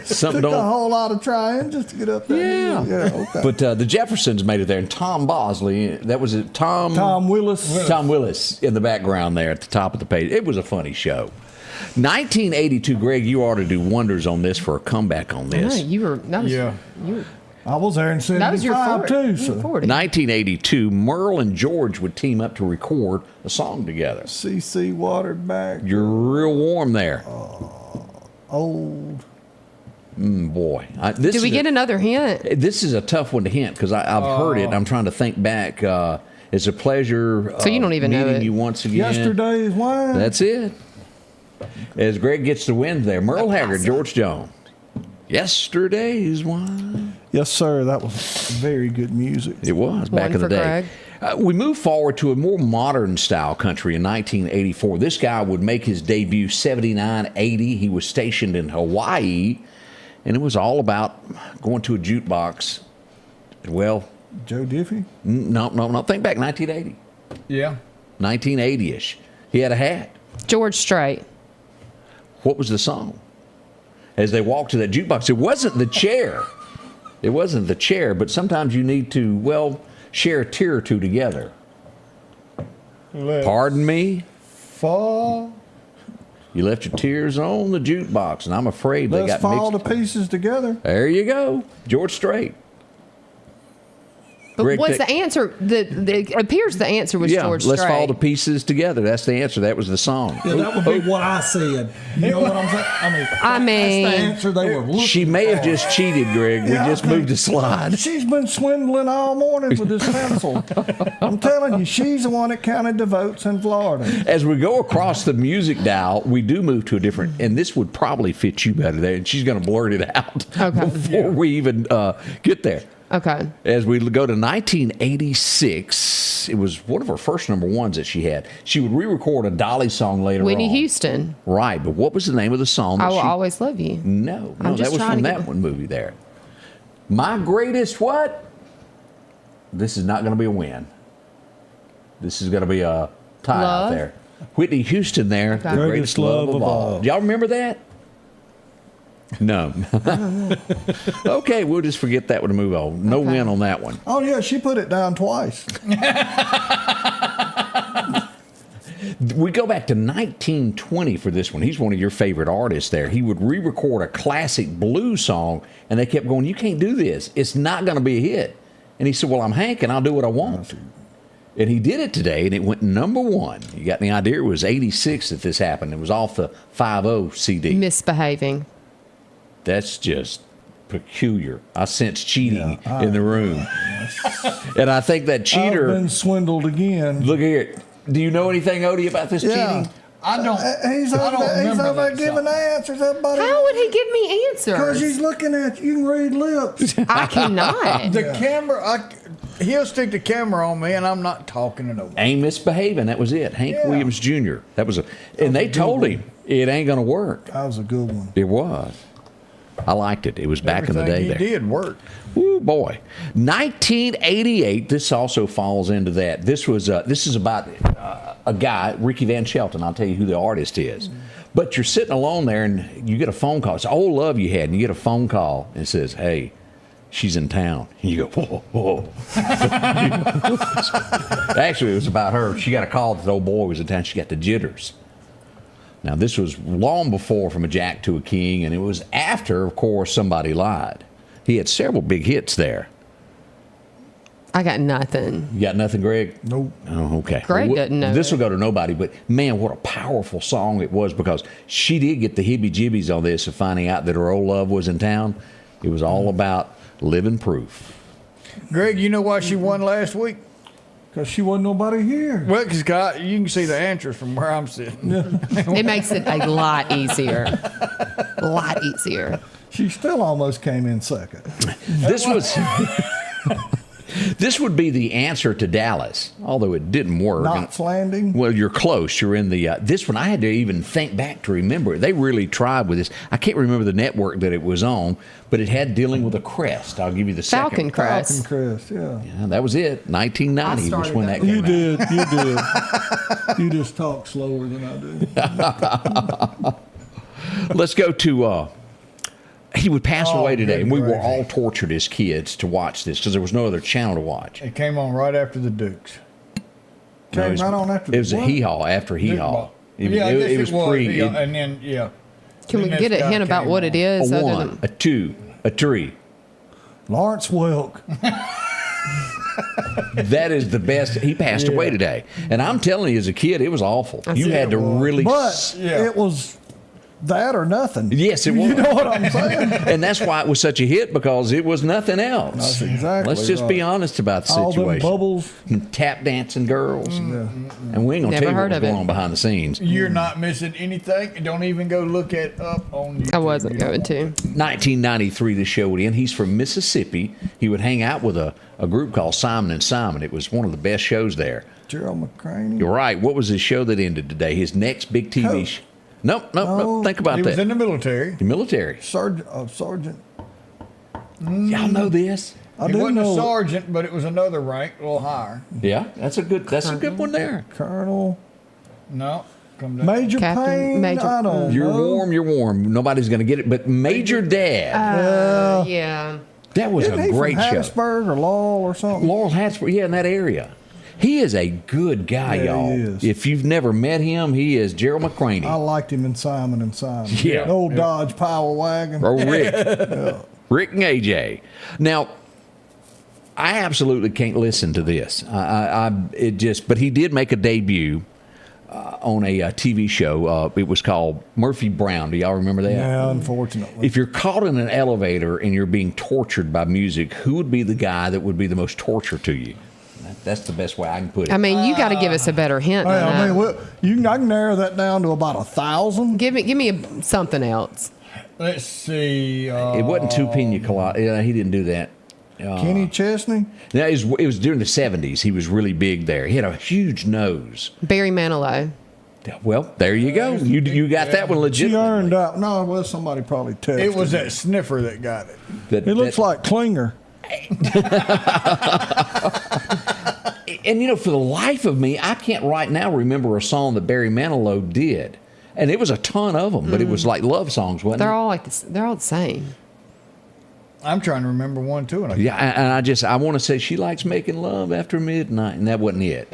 Speaker 1: Something
Speaker 3: Took a
Speaker 1: don't.
Speaker 3: whole lot of trying just to get up there.
Speaker 1: Yeah.
Speaker 3: Okay.
Speaker 1: But the Jeffersons made it there, and Tom Bosley, that was it.
Speaker 3: Tom Willis.
Speaker 1: Tom Willis in the background there at the top of the page. It was a funny show. 1982, Greg, you ought to do wonders on this for a comeback on this.
Speaker 3: I was there in 75
Speaker 4: That was your 40.
Speaker 3: too. So.
Speaker 1: 1982, Merle and George would team up to record a song together.
Speaker 3: CC Watered Back.
Speaker 1: You're real warm there.
Speaker 3: Old.
Speaker 1: Boy.
Speaker 4: Do we get another hint?
Speaker 1: This is a tough one to hint because I've heard it. I'm trying to think back. It's a pleasure
Speaker 4: So you don't even know
Speaker 1: meeting
Speaker 4: it.
Speaker 1: you once again.
Speaker 3: Yesterday's wine.
Speaker 1: That's it. As Greg gets the win there, Merle Haggard, George Jones. Yesterday's wine.
Speaker 3: Yes, sir. That was very good music.
Speaker 1: It was back in the day. We move forward to a more modern style country in 1984. This guy would make his debut 79, 80. He was stationed in Hawaii, and it was all about going to a jukebox. Well,
Speaker 3: Joe Diffie?
Speaker 1: No. Think back 1980.
Speaker 2: Yeah.
Speaker 1: 1980-ish. He had a hat.
Speaker 4: George Strait.
Speaker 1: What was the song? As they walked to that jukebox, it wasn't the chair. It wasn't the chair, but sometimes you need to, share a tear or two together. Pardon me?
Speaker 3: Fall.
Speaker 1: You left your tears on the jukebox, and I'm afraid they
Speaker 3: Let's
Speaker 1: got
Speaker 3: fall
Speaker 1: mixed.
Speaker 3: to pieces together.
Speaker 1: There you go. George Strait.
Speaker 4: But
Speaker 1: Greg,
Speaker 4: what's the answer? It appears the answer was George Strait.
Speaker 1: let's fall to pieces together. That's the answer. That was the song.
Speaker 3: Yeah, that would be what I said. You know what I'm saying? I mean, that's the answer they were looking
Speaker 1: She may have just cheated, Greg. We just moved a slide.
Speaker 3: She's been swindling all morning with this pencil. I'm telling you, she's the one that counted the votes in Florida.
Speaker 1: As we go across the music dial, we do move to a different, and this would probably fit you better there, and she's going to blurt it out before we even get there.
Speaker 4: Okay.
Speaker 1: As we go to 1986, it was one of her first number ones that she had. She would re-record a Dolly song later
Speaker 4: Whitney
Speaker 1: on.
Speaker 4: Houston.
Speaker 1: Right, but what was the name of the song?
Speaker 4: I Will Always Love You.
Speaker 1: No,
Speaker 4: I'm
Speaker 1: that
Speaker 4: just
Speaker 1: was
Speaker 4: trying
Speaker 1: from
Speaker 4: to
Speaker 1: that
Speaker 4: get-
Speaker 1: one movie there. My Greatest what? This is not going to be a win. This is going to be a tie out there. Whitney Houston there, The Greatest Love of All. Do y'all remember that? No. Okay, we'll just forget that one and move on. No win on that one.
Speaker 3: Oh, yeah, she put it down twice.
Speaker 1: We go back to 1920 for this one. He's one of your favorite artists there. He would re-record a classic blues song, and they kept going, you can't do this. It's not going to be a hit. And he said, well, I'm Hank, and I'll do what I want. And he did it today, and it went number one. You got any idea? It was 86 that this happened. It was off the 5-0 CD.
Speaker 4: Misbehaving.
Speaker 1: That's just peculiar. I sense cheating in the room. And I think that cheater...
Speaker 3: I've been swindled again.
Speaker 1: Look here. Do you know anything, Odie, about this cheating?
Speaker 2: I don't.
Speaker 3: He's over there giving answers. Everybody.
Speaker 4: How would he give me answers?
Speaker 3: Because he's looking at you. You can read lips.
Speaker 4: I cannot.
Speaker 2: The camera, he'll stick the camera on me, and I'm not talking to nobody.
Speaker 1: Ain't misbehaving. That was it. Hank Williams Jr. That was and they told him it ain't going to work.
Speaker 3: That was a good one.
Speaker 1: It was. I liked it. It was back in the day.
Speaker 2: He did work.
Speaker 1: Ooh, boy. 1988. This also falls into that. This is about a guy, Ricky Van Shelton. I'll tell you who the artist is. But you're sitting alone there, and you get a phone call. It's old love you had, and you get a phone call, and it says, "Hey, she's in town." And you go, "Whoa, whoa." Actually, it was about her. She got a call that the old boy was in town. She got the jitters. Now, this was long before From a Jack to a King, and it was after, of course, Somebody Lied. He had several big hits there.
Speaker 4: I got nothing.
Speaker 1: You got nothing, Greg?
Speaker 3: Nope.
Speaker 1: Oh, okay.
Speaker 4: Greg doesn't know
Speaker 1: This
Speaker 4: it.
Speaker 1: will go to nobody, but man, what a powerful song it was, because she did get the heebie-jeebies on this of finding out that her old love was in town. It was all about living proof.
Speaker 2: Greg, you know why she won last week?
Speaker 3: Because she wasn't nobody here.
Speaker 2: Well, because you can see the answers from where I'm sitting.
Speaker 4: It makes it a lot easier. A lot easier.
Speaker 3: She still almost came in second.
Speaker 1: This was... This would be the answer to Dallas, although it didn't work.
Speaker 3: Knots Landing.
Speaker 1: Well, you're close. You're in the this one. I had to even think back to remember it. They really tried with this. I can't remember the network that it was on, but it had dealing with a crest. I'll give you the
Speaker 4: Falcon
Speaker 1: second.
Speaker 4: Crest.
Speaker 3: Falcon Crest, yeah.
Speaker 1: Yeah, that was it. 1990 was when that came
Speaker 3: You
Speaker 1: out.
Speaker 3: did. You just talk slower than I do.
Speaker 1: Let's go to. He would pass away today,
Speaker 2: good
Speaker 1: and we were
Speaker 2: gravy.
Speaker 1: all tortured as kids to watch this because there was no other channel to watch.
Speaker 2: It came on right after the Dukes.
Speaker 1: No,
Speaker 3: Came
Speaker 1: it was,
Speaker 3: right on after
Speaker 1: it was
Speaker 3: the
Speaker 1: a
Speaker 3: what?
Speaker 1: hee-haw after hee-haw. It,
Speaker 2: Yeah, I guess
Speaker 1: it was pre.
Speaker 2: yeah,
Speaker 1: it-
Speaker 2: and then, yeah.
Speaker 4: Can we
Speaker 2: Then
Speaker 4: get
Speaker 2: this
Speaker 4: a
Speaker 2: guy
Speaker 4: hint about
Speaker 2: came
Speaker 4: what
Speaker 2: on.
Speaker 4: it is?
Speaker 1: a
Speaker 4: other
Speaker 1: one,
Speaker 4: than-
Speaker 1: a two, a three.
Speaker 3: Lawrence Welk.
Speaker 1: That is the best. He passed away today, and I'm telling you, as a kid, it was awful. You had to really.
Speaker 3: But
Speaker 2: Yeah.
Speaker 3: it was that or nothing.
Speaker 1: Yes, it was.
Speaker 3: You know what I'm saying?
Speaker 1: And that's why it was such a hit, because it was nothing else.
Speaker 3: That's exactly
Speaker 1: Let's just be
Speaker 3: right.
Speaker 1: honest about the
Speaker 3: All them
Speaker 1: situation.
Speaker 3: bubbles.
Speaker 1: Tap dancing girls, and we ain't gonna
Speaker 4: Never
Speaker 1: tell you
Speaker 4: heard
Speaker 1: what's
Speaker 4: of
Speaker 1: going
Speaker 4: it.
Speaker 1: on behind the scenes.
Speaker 2: You're not missing anything. Don't even go look it up on YouTube.
Speaker 4: I wasn't going to.
Speaker 1: 1993, the show would end. He's from Mississippi. He would hang out with a group called Simon and Simon. It was one of the best shows there.
Speaker 3: Gerald McCraney.
Speaker 1: You're right. What was his show that ended today? His next big TV
Speaker 3: Coach.
Speaker 1: show. Nope.
Speaker 3: No,
Speaker 1: Think about
Speaker 2: He
Speaker 1: that.
Speaker 2: was in the military.
Speaker 1: The military.
Speaker 3: Sergeant.
Speaker 1: Y'all know this?
Speaker 3: I
Speaker 2: He
Speaker 3: do
Speaker 2: wasn't a
Speaker 3: know
Speaker 2: sergeant, but it was another rank, a little higher.
Speaker 1: Yeah, that's a good one there.
Speaker 3: Colonel.
Speaker 2: No, come down.
Speaker 3: Major
Speaker 4: Captain,
Speaker 3: Payne.
Speaker 4: Major-
Speaker 3: I don't
Speaker 1: You're
Speaker 3: know.
Speaker 1: warm. You're warm. Nobody's going to get it. But Major Dad,
Speaker 4: Yeah.
Speaker 1: that was
Speaker 3: Isn't
Speaker 1: a
Speaker 3: he
Speaker 1: great
Speaker 3: from
Speaker 1: show.
Speaker 3: Hattiesburg or Laurel or something?
Speaker 1: Laurel Hattiesburg, yeah, in that area. He is a good guy,
Speaker 3: Yeah,
Speaker 1: y'all.
Speaker 3: he is.
Speaker 1: If you've never met him, he is Gerald McCraney.
Speaker 3: I liked him in Simon and Simon.
Speaker 1: Yeah.
Speaker 3: The old Dodge Power Wagon.
Speaker 1: Or Rick. Rick and AJ. Now, I absolutely can't listen to this. But he did make a debut on a TV show. It was called Murphy Brown. Do y'all remember that?
Speaker 3: Yeah, unfortunately.
Speaker 1: If you're caught in an elevator and you're being tortured by music, who would be the guy that would be the most torture to you? That's the best way I can put it.
Speaker 4: I mean, you got to give us a better hint.
Speaker 3: Hey,
Speaker 4: than
Speaker 3: I
Speaker 4: that.
Speaker 3: mean, I can narrow that down to about 1,000.
Speaker 4: Give me something else.
Speaker 2: Let's see.
Speaker 1: It wasn't two pina colada. Yeah, he didn't do that.
Speaker 3: Kenny Chesney.
Speaker 1: Now, it was during the 70s. He was really big there. He had a huge nose.
Speaker 4: Barry Manilow.
Speaker 1: Well, there you go. You got that one
Speaker 3: She
Speaker 1: legitimately.
Speaker 3: earned out. No, well, somebody probably texted.
Speaker 2: It was
Speaker 3: me.
Speaker 2: that sniffer that got it.
Speaker 3: It looks like Klinger.
Speaker 1: And for the life of me, I can't right now remember a song that Barry Manilow did. And it was a ton of them, but it was like love songs, wasn't
Speaker 4: They're
Speaker 1: it?
Speaker 4: all like this. They're all the same.
Speaker 2: I'm trying to remember one too. And I
Speaker 1: Yeah, and I want to say She Likes Making Love After Midnight, and that wasn't it.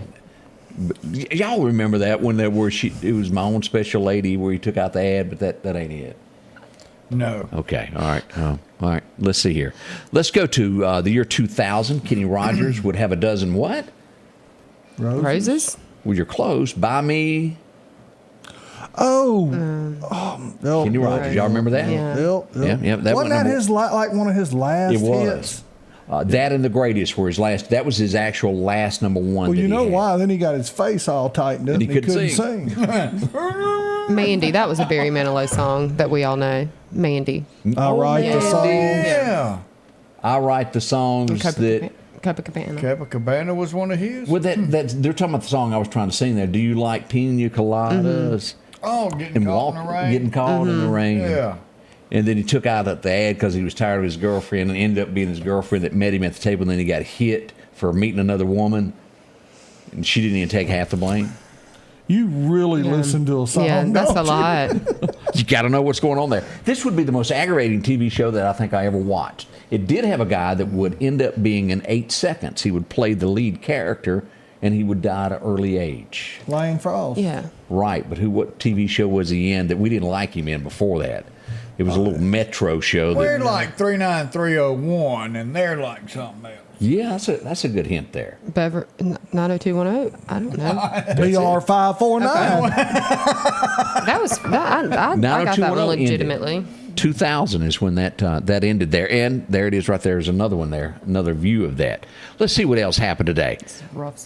Speaker 1: But y'all remember that when it was My Own Special Lady where he took out the ad, but that ain't it.
Speaker 2: No.
Speaker 1: Okay, all right. Let's see here. Let's go to the year 2000. Kenny Rogers would have a dozen what?
Speaker 4: Roses?
Speaker 1: Well, you're close. Buy Me. Kenny Rogers. Y'all remember that?
Speaker 4: Yeah.
Speaker 1: Yeah. That
Speaker 3: Wasn't that his like one of his last
Speaker 1: It was.
Speaker 3: hits?
Speaker 1: That and The Greatest were his last. That was his actual last number one.
Speaker 3: Well,
Speaker 1: that
Speaker 3: you
Speaker 1: he
Speaker 3: know
Speaker 1: had.
Speaker 3: why? Then he got his face all tightened up
Speaker 1: And
Speaker 3: and
Speaker 1: he
Speaker 3: he
Speaker 1: couldn't
Speaker 3: couldn't sing.
Speaker 4: Mandy. That was a Barry Manilow song that we all know. Mandy.
Speaker 3: I write the song.
Speaker 2: Yeah.
Speaker 1: I write the songs that.
Speaker 4: Copacabana.
Speaker 2: Copacabana was one of his.
Speaker 1: Well, they're talking about the song I was trying to sing there. Do you like pina coladas?
Speaker 2: Oh, getting caught in the rain.
Speaker 1: Getting caught in the rain.
Speaker 2: Yeah.
Speaker 1: And then he took out the ad because he was tired of his girlfriend, and ended up being his girlfriend that met him at the table. And then he got hit for meeting another woman, and she didn't even take half the blame.
Speaker 3: You really listen to a song.
Speaker 4: Yeah, that's a
Speaker 3: don't you?
Speaker 4: lot.
Speaker 1: You got to know what's going on there. This would be the most aggravating TV show that I think I ever watched. It did have a guy that would end up being in 8 seconds. He would play the lead character, and he would die at an early age.
Speaker 3: Lane Frost.
Speaker 4: Yeah.
Speaker 1: Right, but what TV show was he in that we didn't like him in before that? It was a little Metro show.
Speaker 2: We're like 39301, and they're like something else.
Speaker 1: Yeah, that's a good hint there.
Speaker 4: 90210. I don't know.
Speaker 3: BR 549.
Speaker 4: That was I got that one legitimately.
Speaker 1: 2000 is when that ended there, and there it is right there. There's another one there, another view of that. Let's see what else happened today.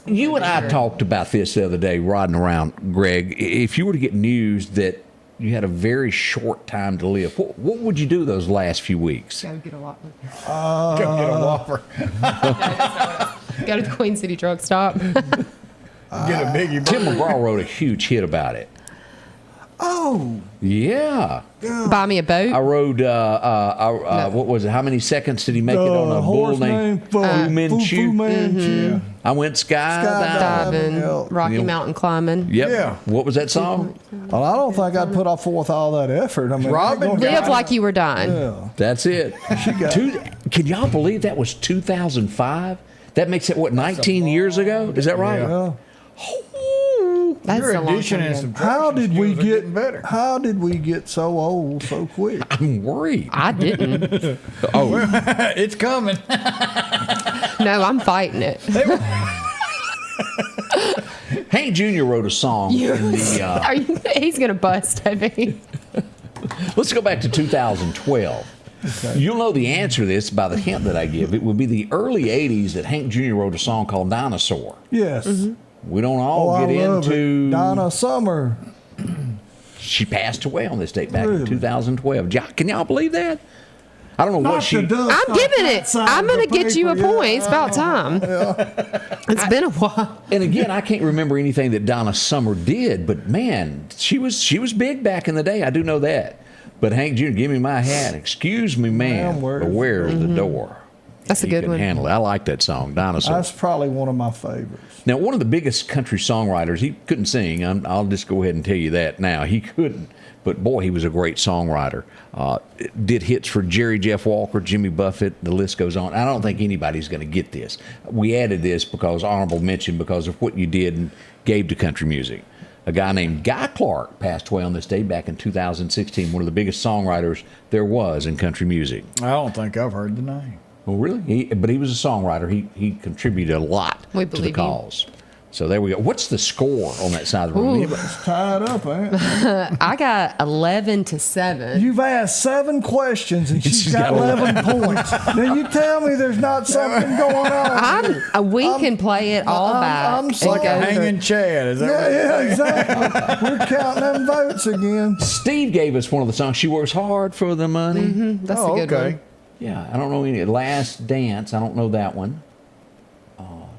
Speaker 1: You and I talked about this the other day, riding around, Greg. If you were to get news that you had a very short time to live, what would you do those last few weeks?
Speaker 4: Go get a Whopper.
Speaker 2: Go get a Whopper.
Speaker 4: Go to the Queen City truck stop.
Speaker 2: Get a Biggie
Speaker 1: Tim
Speaker 2: Burger.
Speaker 1: McGraw wrote a huge hit about it.
Speaker 3: Oh.
Speaker 1: Yeah.
Speaker 4: Buy me a boat.
Speaker 1: I rode, what was it? How many seconds did he make it on a bull named Fu Manchu? I went skydiving.
Speaker 4: Rocky Mountain climbing.
Speaker 1: Yep.
Speaker 2: Yeah.
Speaker 1: What was that song?
Speaker 3: Well, I don't think I'd put forth all that effort. I mean,
Speaker 2: Robin
Speaker 4: Live like you were dying.
Speaker 3: Yeah.
Speaker 1: That's it. Can y'all believe that was 2005? That makes it, 19 years ago? Is that right?
Speaker 3: Yeah.
Speaker 4: That's
Speaker 2: Your
Speaker 4: a long
Speaker 2: addition
Speaker 4: time
Speaker 2: and
Speaker 4: ago.
Speaker 2: subtraction
Speaker 3: How did we
Speaker 2: skills are getting
Speaker 3: get
Speaker 2: better?
Speaker 3: How did we get so old so quick?
Speaker 1: I'm worried.
Speaker 4: I didn't.
Speaker 1: Oh,
Speaker 2: It's coming.
Speaker 4: No, I'm fighting it.
Speaker 1: Hank Jr. wrote a song in the.
Speaker 4: He's gonna bust at me.
Speaker 1: Let's go back to 2012. Okay. You'll know the answer to this by the hint that I give. It would be the early 80s that Hank Jr. wrote a song called Dinosaur.
Speaker 3: Yes.
Speaker 1: We don't all get
Speaker 3: I love
Speaker 1: into.
Speaker 3: it. Donna Summer.
Speaker 1: She passed away on this date back in 2012. Can y'all believe that? I don't know what she.
Speaker 4: I'm giving it. I'm going to get you a point. It's about time. It's been a while.
Speaker 1: And again, I can't remember anything that Donna Summer did, but man, she was big back in the day. I do know that. But Hank Jr., give me my hat. Excuse me, ma'am. But where's the door?
Speaker 4: That's a good one.
Speaker 1: Handle it. I like that song, Dinosaur.
Speaker 3: That's probably one of my favorites.
Speaker 1: Now, one of the biggest country songwriters, he couldn't sing. I'll just go ahead and tell you that now. He couldn't. But, boy, he was a great songwriter. Did hits for Jerry Jeff Walker, Jimmy Buffett, the list goes on. I don't think anybody's going to get this. We added this because, honorable mention, because of what you did and gave to country music. A guy named Guy Clark passed away on this day back in 2016, one of the biggest songwriters there was in country music.
Speaker 2: I don't think I've heard the name.
Speaker 1: Oh, really? But he was a songwriter. He contributed a lot to the cause. So there we go. What's the score on that side of the room?
Speaker 3: It's tied up, ain't it?
Speaker 4: I got 11-7.
Speaker 3: You've asked 7 questions and she's got 11 points. Now you tell me there's not something going on.
Speaker 4: We can play it all back.
Speaker 3: I'm
Speaker 2: like a hanging Chad. Is that
Speaker 3: yeah, exactly. We're counting them votes again.
Speaker 1: Steve gave us one of the songs. She works hard for the money.
Speaker 4: That's a good one.
Speaker 1: Yeah, I don't know any. Last Dance. I don't know that one.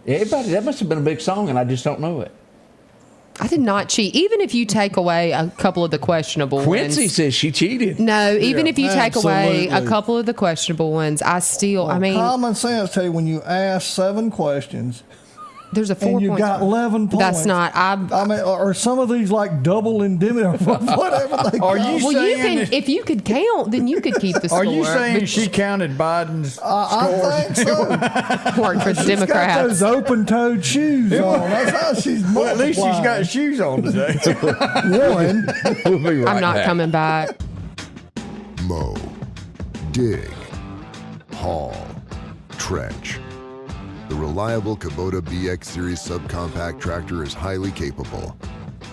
Speaker 1: Everybody, that must have been a big song, and I just don't know it.
Speaker 4: I did not cheat. Even if you take away a couple of the questionable
Speaker 1: Quincy
Speaker 4: ones.
Speaker 1: says she cheated.
Speaker 4: No, even if you take away a
Speaker 3: absolutely.
Speaker 4: couple of the questionable ones, I still, I mean.
Speaker 3: Common sense tell you when you ask 7 questions.
Speaker 4: There's a 4
Speaker 3: and you
Speaker 4: points.
Speaker 3: got 11 points.
Speaker 4: That's not.
Speaker 3: I mean, or some of these like double indemnity or whatever they call
Speaker 2: Are you
Speaker 4: Well, you
Speaker 2: saying
Speaker 4: can. If you could count, then you could keep the score.
Speaker 2: Are you saying she counted Biden's scores?
Speaker 3: I think so.
Speaker 4: Work for the
Speaker 3: She's got
Speaker 4: Democrats?
Speaker 3: those open-toed shoes on. That's how she's
Speaker 2: Well, at least she's got
Speaker 3: multiplying.
Speaker 2: shoes on today.
Speaker 3: One.
Speaker 1: We'll be right
Speaker 4: I'm not
Speaker 1: back.
Speaker 4: coming back.
Speaker 6: Mow, dig, haul, trench. The reliable Kubota BX Series subcompact tractor is highly capable.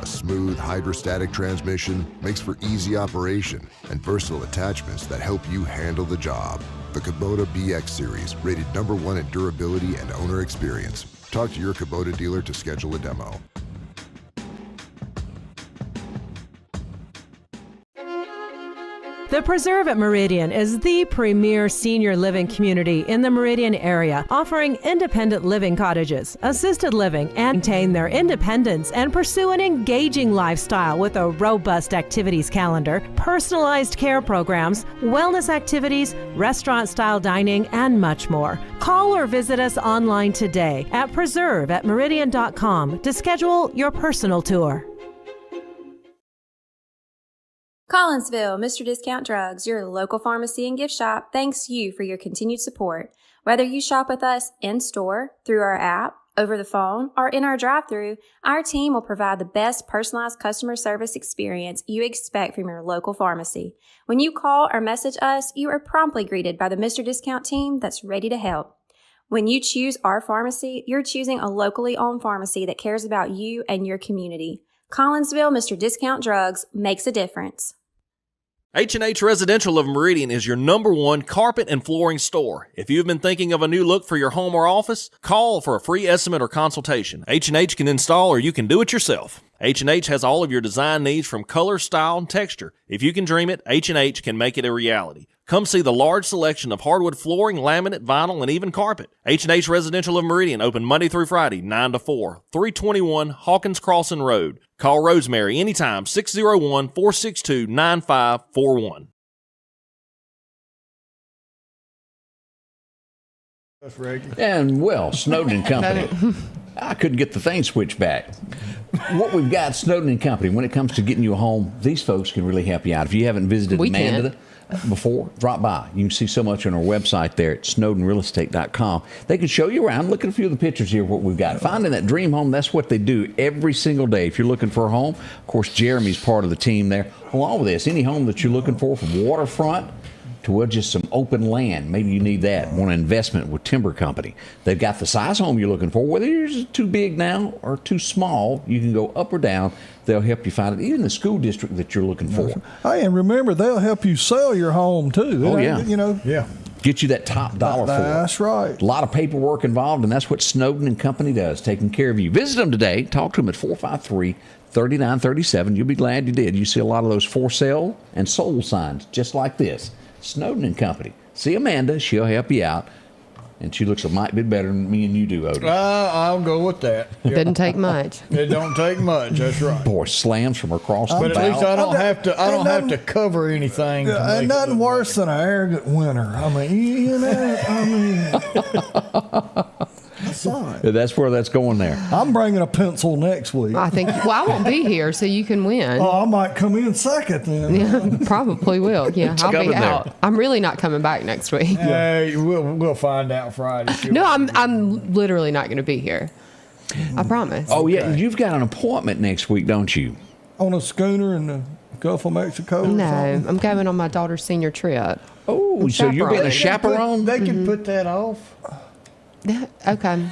Speaker 6: A smooth hydrostatic transmission makes for easy operation and versatile attachments that help you handle the job. The Kubota BX Series, rated #1 in durability and owner experience. Talk to your Kubota dealer to schedule a demo.
Speaker 15: The Preserve at Meridian is the premier senior living community in the Meridian area, offering independent living cottages, assisted living, and maintain their independence and pursue an engaging lifestyle with a robust activities calendar, personalized care programs, wellness activities, restaurant-style dining, and much more. Call or visit us online today at preserveatmeridian.com to schedule your personal tour.
Speaker 16: Collinsville, Mr. Discount Drugs, your local pharmacy and gift shop, thanks you for your continued support. Whether you shop with us in-store, through our app, over the phone, or in our drive-thru, our team will provide the best personalized customer service experience you expect from your local pharmacy. When you call or message us, you are promptly greeted by the Mr. Discount team that's ready to help. When you choose our pharmacy, you're choosing a locally owned pharmacy that cares about you and your community. Collinsville, Mr. Discount Drugs makes a difference.
Speaker 14: H&H Residential of Meridian is your #1 carpet and flooring store. If you've been thinking of a new look for your home or office, call for a free estimate or consultation. H&H can install or you can do it yourself. H&H has all of your design needs from color, style, and texture. If you can dream it, H&H can make it a reality. Come see the large selection of hardwood flooring, laminate, vinyl, and even carpet. H&H Residential of Meridian, open Monday through Friday, 9 to 4, 321 Hawkins Crossing Road. Call Rosemary anytime, 601-462-9541.
Speaker 2: That's Reggie.
Speaker 1: And, well, Snowden and Company. I couldn't get the thing switched back. What we've got, Snowden and Company, when it comes to getting you a home, these folks can really help you out. If you haven't visited Amanda before, drop by. You can see so much on our website there at snowdenrealestate.com. They can show you around. Look at a few of the pictures here of what we've got. Finding that dream home, that's what they do every single day. If you're looking for a home, of course, Jeremy's part of the team there. Along with this, any home that you're looking for, from waterfront to just some open land. Maybe you need that. Want an investment with Timber Company. They've got the size home you're looking for. Whether yours too big now or too small, you can go up or down. They'll help you find it. Even the school district that you're looking for.
Speaker 3: Hey, and remember, they'll help you sell your home, too.
Speaker 1: Oh, yeah.
Speaker 3: You know.
Speaker 2: Yeah.
Speaker 1: Get you that top dollar for it.
Speaker 3: That's right.
Speaker 1: A lot of paperwork involved, and that's what Snowden and Company does, taking care of you. Visit them today. Talk to them at 453-3937. You'll be glad you did. You see a lot of those for sale and sold signs just like this. Snowden and Company. See Amanda. She'll help you out. And she looks a might bit better than me and you do, Odie.
Speaker 2: I'll go with that. Yep.
Speaker 4: Didn't take much.
Speaker 2: It don't take much. That's right.
Speaker 1: Boy, slams from across the bow.
Speaker 2: But at least I don't have to cover anything.
Speaker 3: Yeah, ain't nothing worse than an arrogant winner. I mean, you know, that's all right.
Speaker 1: That's where that's going there.
Speaker 3: I'm bringing a pencil next week.
Speaker 4: I think. Well, I won't be here, so you can win.
Speaker 3: Oh, I might come in second then.
Speaker 4: Yeah, probably will. Yeah, I'll be out.
Speaker 1: There.
Speaker 4: I'm really not coming back next week.
Speaker 2: Hey, we'll find out Friday.
Speaker 4: No, I'm literally not going to be here. I promise.
Speaker 1: Oh yeah, you've got an appointment next week, don't you?
Speaker 3: On a schooner in the Gulf of Mexico?
Speaker 4: No, I'm going on my daughter's senior trip.
Speaker 1: Oh, so you're being a chaperone?
Speaker 2: They can put that off.
Speaker 4: Okay.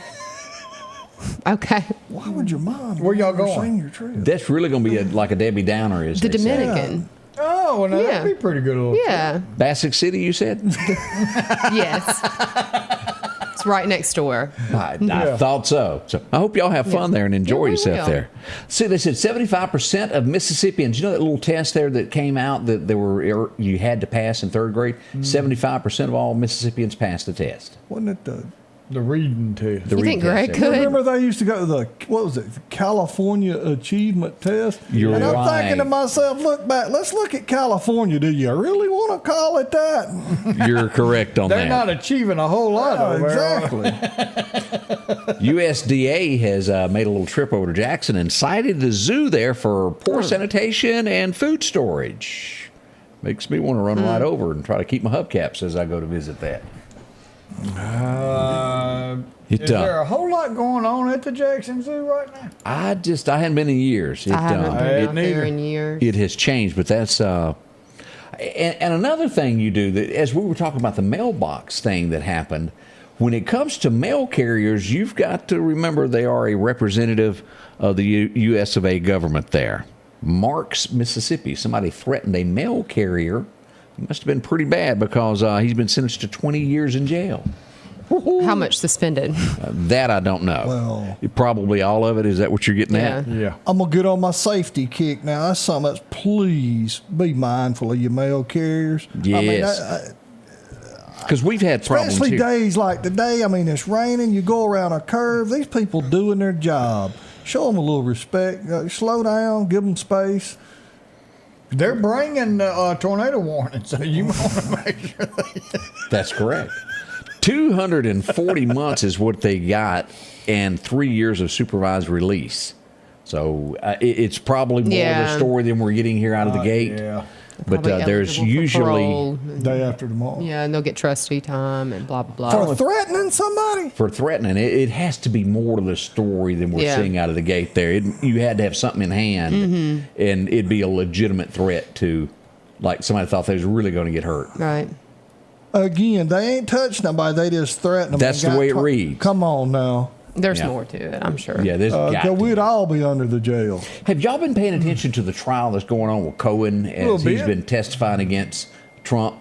Speaker 4: Okay.
Speaker 3: Why would your mom?
Speaker 2: Where y'all going?
Speaker 3: Senior trip?
Speaker 1: That's really going to be like a Debbie Downer, is
Speaker 4: The Dominican.
Speaker 2: Oh, well, now that'd be pretty good.
Speaker 4: Yeah.
Speaker 1: Bassick City, you said?
Speaker 4: Yes. It's right next door.
Speaker 1: I thought so. So I hope y'all have fun there and enjoy yourself there. See, they said 75% of Mississippians. You know that little test there that came out that you had to pass in third grade? 75% of all Mississippians passed the test.
Speaker 3: Wasn't it the
Speaker 2: reading test?
Speaker 4: You think Greg could?
Speaker 3: Remember they used to go to the California Achievement Test?
Speaker 1: You're
Speaker 3: and I'm
Speaker 1: right.
Speaker 3: thinking to myself, let's look at California. Do you really want to call it that?
Speaker 1: You're correct on
Speaker 2: They're
Speaker 1: that.
Speaker 2: not achieving a whole lot over there.
Speaker 3: Exactly.
Speaker 1: USDA has made a little trip over to Jackson and cited the zoo there for poor sanitation and food storage. Makes me want to run right over and try to keep my hubcaps as I go to visit that.
Speaker 2: Is there a whole lot going on at the Jackson Zoo right now?
Speaker 1: I hadn't been in years.
Speaker 4: I haven't been there in years.
Speaker 1: It has changed, but that's and another thing you do that, as we were talking about the mailbox thing that happened, when it comes to mail carriers, you've got to remember they are a representative of the U.S. of A. government there. Marks, Mississippi, somebody threatened a mail carrier. It must have been pretty bad because he's been sentenced to 20 years in jail.
Speaker 4: How much suspended?
Speaker 1: That I don't know.
Speaker 3: Well,
Speaker 1: probably all of it. Is that what you're getting at?
Speaker 2: Yeah.
Speaker 3: I'm going to get on my safety kick now. That's something else. Please be mindful of your mail carriers.
Speaker 1: Yes. Because we've had problems
Speaker 3: especially
Speaker 1: here.
Speaker 3: Days like today. I mean, it's raining. You go around a curve. These people doing their job. Show them a little respect. Slow down. Give them space.
Speaker 2: They're bringing tornado warnings, so you want to make sure
Speaker 1: That's correct. 240 months is what they got, and 3 years of supervised release. So it's probably more of a story than we're getting here out of the gate.
Speaker 2: Yeah.
Speaker 1: But there's usually
Speaker 3: day after tomorrow.
Speaker 4: Yeah, and they'll get trustee time and blah, blah, blah.
Speaker 3: For threatening somebody?
Speaker 1: For threatening. It has to be more to the story than we're seeing out of the gate there. You had to have something in hand, and it'd be a legitimate threat to, like somebody thought they was really going to get hurt.
Speaker 4: Right.
Speaker 3: Again, they ain't touched nobody. They just threatened them.
Speaker 1: That's the way it reads.
Speaker 3: Come on now.
Speaker 4: There's more to it, I'm sure.
Speaker 1: Yeah, there's got to
Speaker 3: we'd all be under the jail.
Speaker 1: Have y'all been paying attention to the trial that's going on with Cohen as he's been testifying against Trump?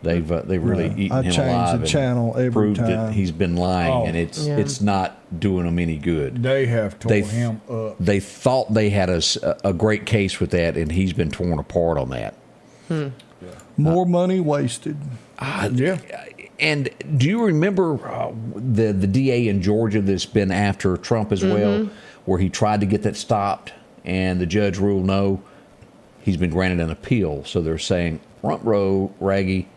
Speaker 1: They've really eaten him alive.
Speaker 3: The channel every
Speaker 1: proved
Speaker 3: time.
Speaker 1: that he's been lying, and it's not doing them any good.
Speaker 2: They have torn him up.
Speaker 1: They thought they had a great case with that, and he's been torn apart on that.
Speaker 3: More money wasted.
Speaker 2: Yeah.
Speaker 1: And do you remember the DA in Georgia that's been after Trump as well, where he tried to get that stopped, and the judge ruled no? He's been granted an appeal, so they're saying front row, Raggy,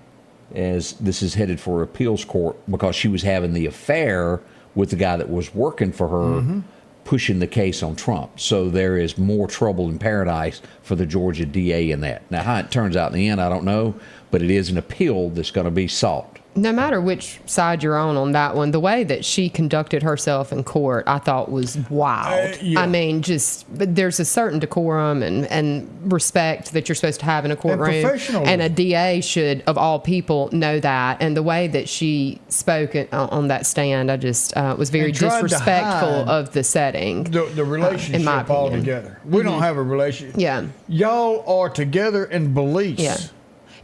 Speaker 1: as this is headed for appeals court because she was having the affair with the guy that was working for her, pushing the case on Trump. So there is more trouble in paradise for the Georgia DA in that. Now, how it turns out in the end, I don't know, but it is an appeal that's going to be sought.
Speaker 4: No matter which side you're on that one, the way that she conducted herself in court, I thought was wild. I mean, but there's a certain decorum and respect that you're supposed to have in a courtroom. And a DA should, of all people, know that. And the way that she spoke on that stand, I just was very disrespectful of the setting.
Speaker 2: The relationship
Speaker 4: in my opinion.
Speaker 2: altogether. We don't have a relationship.
Speaker 4: Yeah.
Speaker 2: Y'all are together in beliefs.
Speaker 4: Yeah.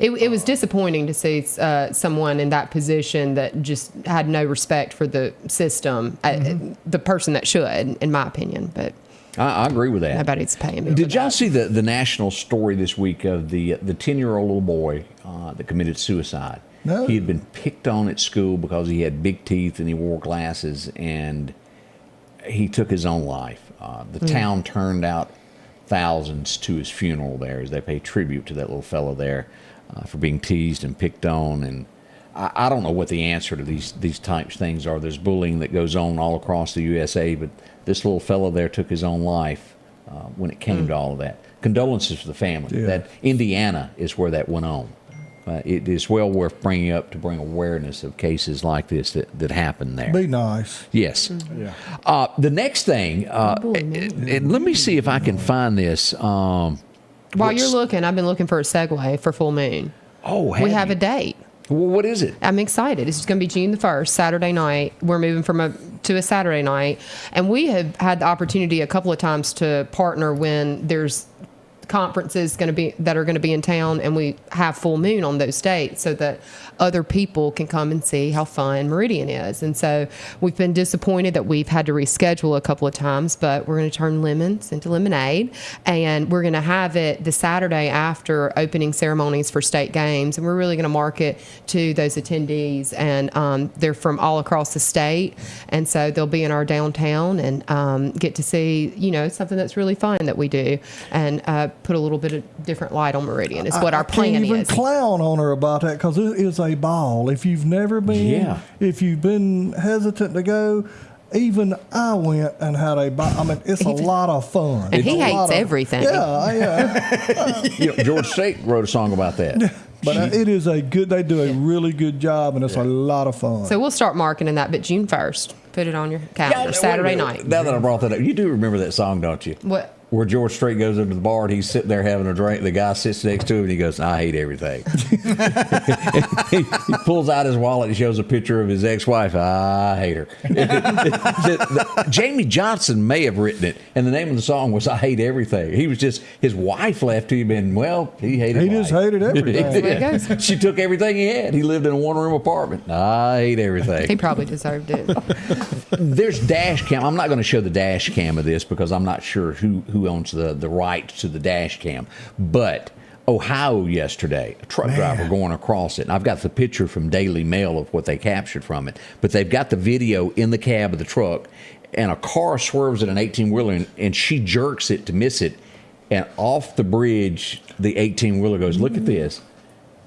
Speaker 4: It was disappointing to see someone in that position that just had no respect for the system, the person that should, in my opinion. But
Speaker 1: I agree with that.
Speaker 4: Nobody's paying me.
Speaker 1: Did y'all see the national story this week of the 10-year-old little boy that committed suicide?
Speaker 3: No.
Speaker 1: He had been picked on at school because he had big teeth and he wore glasses, and he took his own life. The town turned out thousands to his funeral there as they pay tribute to that little fellow there. For being teased and picked on, and I don't know what the answer to these types of things are. There's bullying that goes on all across the USA, but this little fellow there took his own life when it came to all of that. Condolences to the family.
Speaker 3: Yeah.
Speaker 1: That Indiana is where that went on. It is well worth bringing up to bring awareness of cases like this that happen there.
Speaker 3: Be nice.
Speaker 1: Yes.
Speaker 2: Yeah.
Speaker 1: The next thing, and let me see if I can find this.
Speaker 4: While you're looking, I've been looking for a segue for full moon.
Speaker 1: Oh,
Speaker 4: we have a date.
Speaker 1: Well, what is it?
Speaker 4: I'm excited. It's going to be June the 1st, Saturday night. We're moving to a Saturday night. And we have had the opportunity a couple of times to partner when there's conferences that are going to be in town, and we have full moon on those dates so that other people can come and see how fun Meridian is. And so we've been disappointed that we've had to reschedule a couple of times, but we're going to turn lemons into lemonade, and we're going to have it the Saturday after opening ceremonies for state games. And we're really going to market to those attendees, and they're from all across the state, and so they'll be in our downtown and get to see something that's really fun that we do, and put a little bit of different light on Meridian is what our plan is.
Speaker 3: I can't even clown on her about that because it is a ball. If you've never been, if you've been hesitant to go, even I went and had a ball. I mean, it's a lot of fun.
Speaker 4: And he hates everything.
Speaker 3: Yeah.
Speaker 1: George Strait wrote a song about that.
Speaker 3: But it is they do a really good job, and it's a lot of fun.
Speaker 4: So we'll start marketing that, but June 1st, put it on your calendar, Saturday night.
Speaker 1: Now that I brought that up, you do remember that song, don't you?
Speaker 4: What?
Speaker 1: Where George Strait goes into the bar and he's sitting there having a drink. The guy sits next to him and he goes, "I hate everything." he pulls out his wallet and shows a picture of his ex-wife. "I hate her." Jamie Johnson may have written it, and the name of the song was "I Hate Everything." He was just, his wife left him, and he hated
Speaker 3: He just hated everything.
Speaker 1: She took everything he had. He lived in a one-room apartment. "I hate everything."
Speaker 4: He probably deserved it.
Speaker 1: There's dash cam. I'm not going to show the dash cam of this because I'm not sure who owns the rights to the dash cam. But Ohio yesterday, a truck driver going across it. And I've got the picture from Daily Mail of what they captured from it. But they've got the video in the cab of the truck, and a car swerves at an 18-wheeler, and she jerks it to miss it. And off the bridge, the 18-wheeler goes, "Look at this."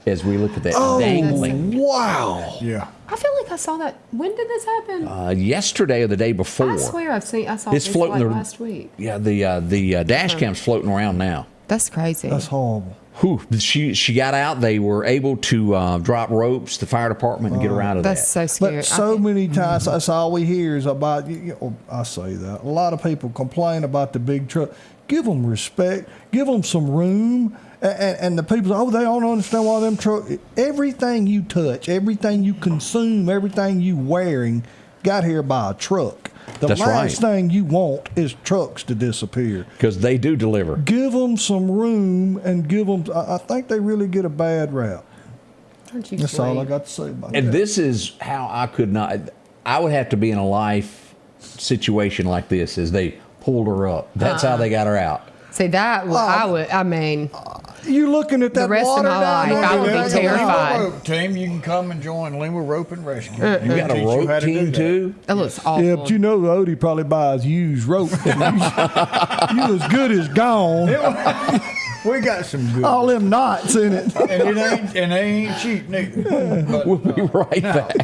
Speaker 1: As we look at that dangling.
Speaker 3: Wow.
Speaker 2: Yeah.
Speaker 4: I feel like I saw that. When did this happen?
Speaker 1: Yesterday or the day before.
Speaker 4: I swear I saw
Speaker 1: It's
Speaker 4: this
Speaker 1: floating
Speaker 4: last week.
Speaker 1: Yeah, the dash cam's floating around now.
Speaker 4: That's crazy.
Speaker 3: That's horrible.
Speaker 1: Whew. She got out. They were able to drop ropes, the fire department, and get her out of
Speaker 4: That's
Speaker 1: that.
Speaker 4: so scary.
Speaker 3: But so many times, that's all we hear is about, I say that. A lot of people complain about the big truck. give them respect, give them some room. And the people, they don't understand why them trucks. Everything you touch, everything you consume, everything you wearing got here by a truck. The last thing you want is trucks to disappear.
Speaker 1: Because they do deliver.
Speaker 3: Give them some room and give them, I think they really get a bad rap. That's all I got to say about that.
Speaker 1: And this is how I would have to be in a life situation like this as they pulled her up. That's how they got her out.
Speaker 4: See, that I mean.
Speaker 3: You looking at that
Speaker 4: the rest
Speaker 3: water
Speaker 4: of my life, I would be terrified.
Speaker 2: Rope team, you can come and join Lima Rope and Rescue.
Speaker 1: You got a rope team too?
Speaker 4: That looks awful.
Speaker 3: Yeah, but Odie probably buys used rope. You as good as gone.
Speaker 2: We got some good.
Speaker 3: All them knots in it.
Speaker 2: And they ain't cheap neither. But,
Speaker 1: we'll be right back.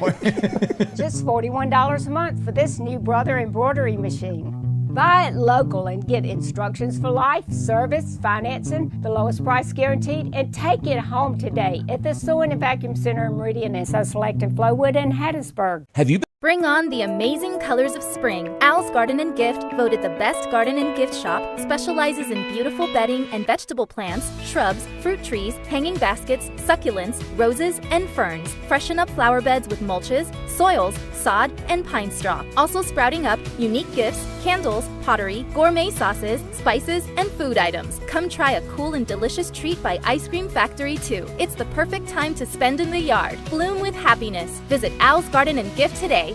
Speaker 13: Just $41 a month for this new Brother embroidery machine. Buy it local and get instructions for life, service, financing, the lowest price guaranteed, and take it home today at the Sewing and Vacuum Center in Meridian and Select and Flowood and Hattiesburg.
Speaker 1: Have you
Speaker 7: Bring on the amazing colors of spring. Al's Garden and Gift, voted the best garden and gift shop, specializes in beautiful bedding and vegetable plants, shrubs, fruit trees, hanging baskets, succulents, roses, and ferns. Freshen up flower beds with mulches, soils, sod, and pine straw. Also sprouting up unique gifts, candles, pottery, gourmet sauces, spices, and food items. Come try a cool and delicious treat by Ice Cream Factory 2. It's the perfect time to spend in the yard. Bloom with happiness. Visit Al's Garden and Gift today.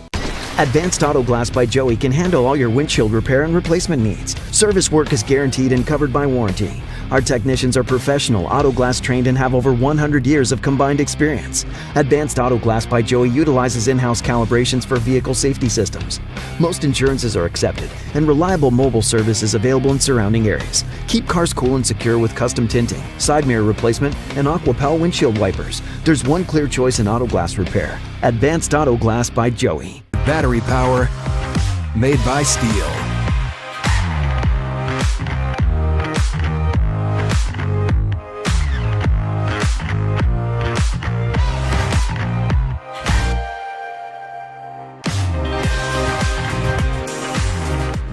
Speaker 17: Advanced Auto Glass by Joey can handle all your windshield repair and replacement needs. Service work is guaranteed and covered by warranty. Our technicians are professional, auto glass trained, and have over 100 years of combined experience. Advanced Auto Glass by Joey utilizes in-house calibrations for vehicle safety systems. Most insurances are accepted, and reliable mobile service is available in surrounding areas. Keep cars cool and secure with custom tinting, side mirror replacement, and AquaPal windshield wipers. There's one clear choice in auto glass repair. Advanced Auto Glass by Joey.
Speaker 18: Battery power made by steel.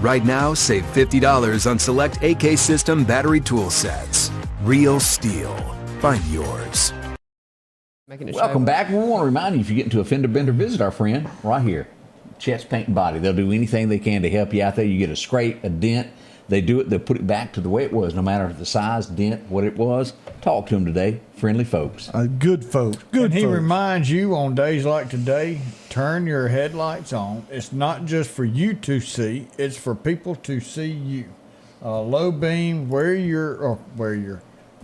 Speaker 18: Right now, save $50 on select AK System battery tool sets. Real steel. Find yours.
Speaker 1: Welcome back. We want to remind you, if you get into a fender bender, visit our friend right here, Chet's Paint and Body. They'll do anything they can to help you out there. You get a scrape, a dent, they do it. They'll put it back to the way it was, no matter the size, dent, what it was. Talk to them today. Friendly folks.
Speaker 3: Good folks. Good
Speaker 2: and he
Speaker 3: folks.
Speaker 2: reminds you on days like today, turn your headlights on. It's not just for you to see; it's for people to see you. Low beam, wear your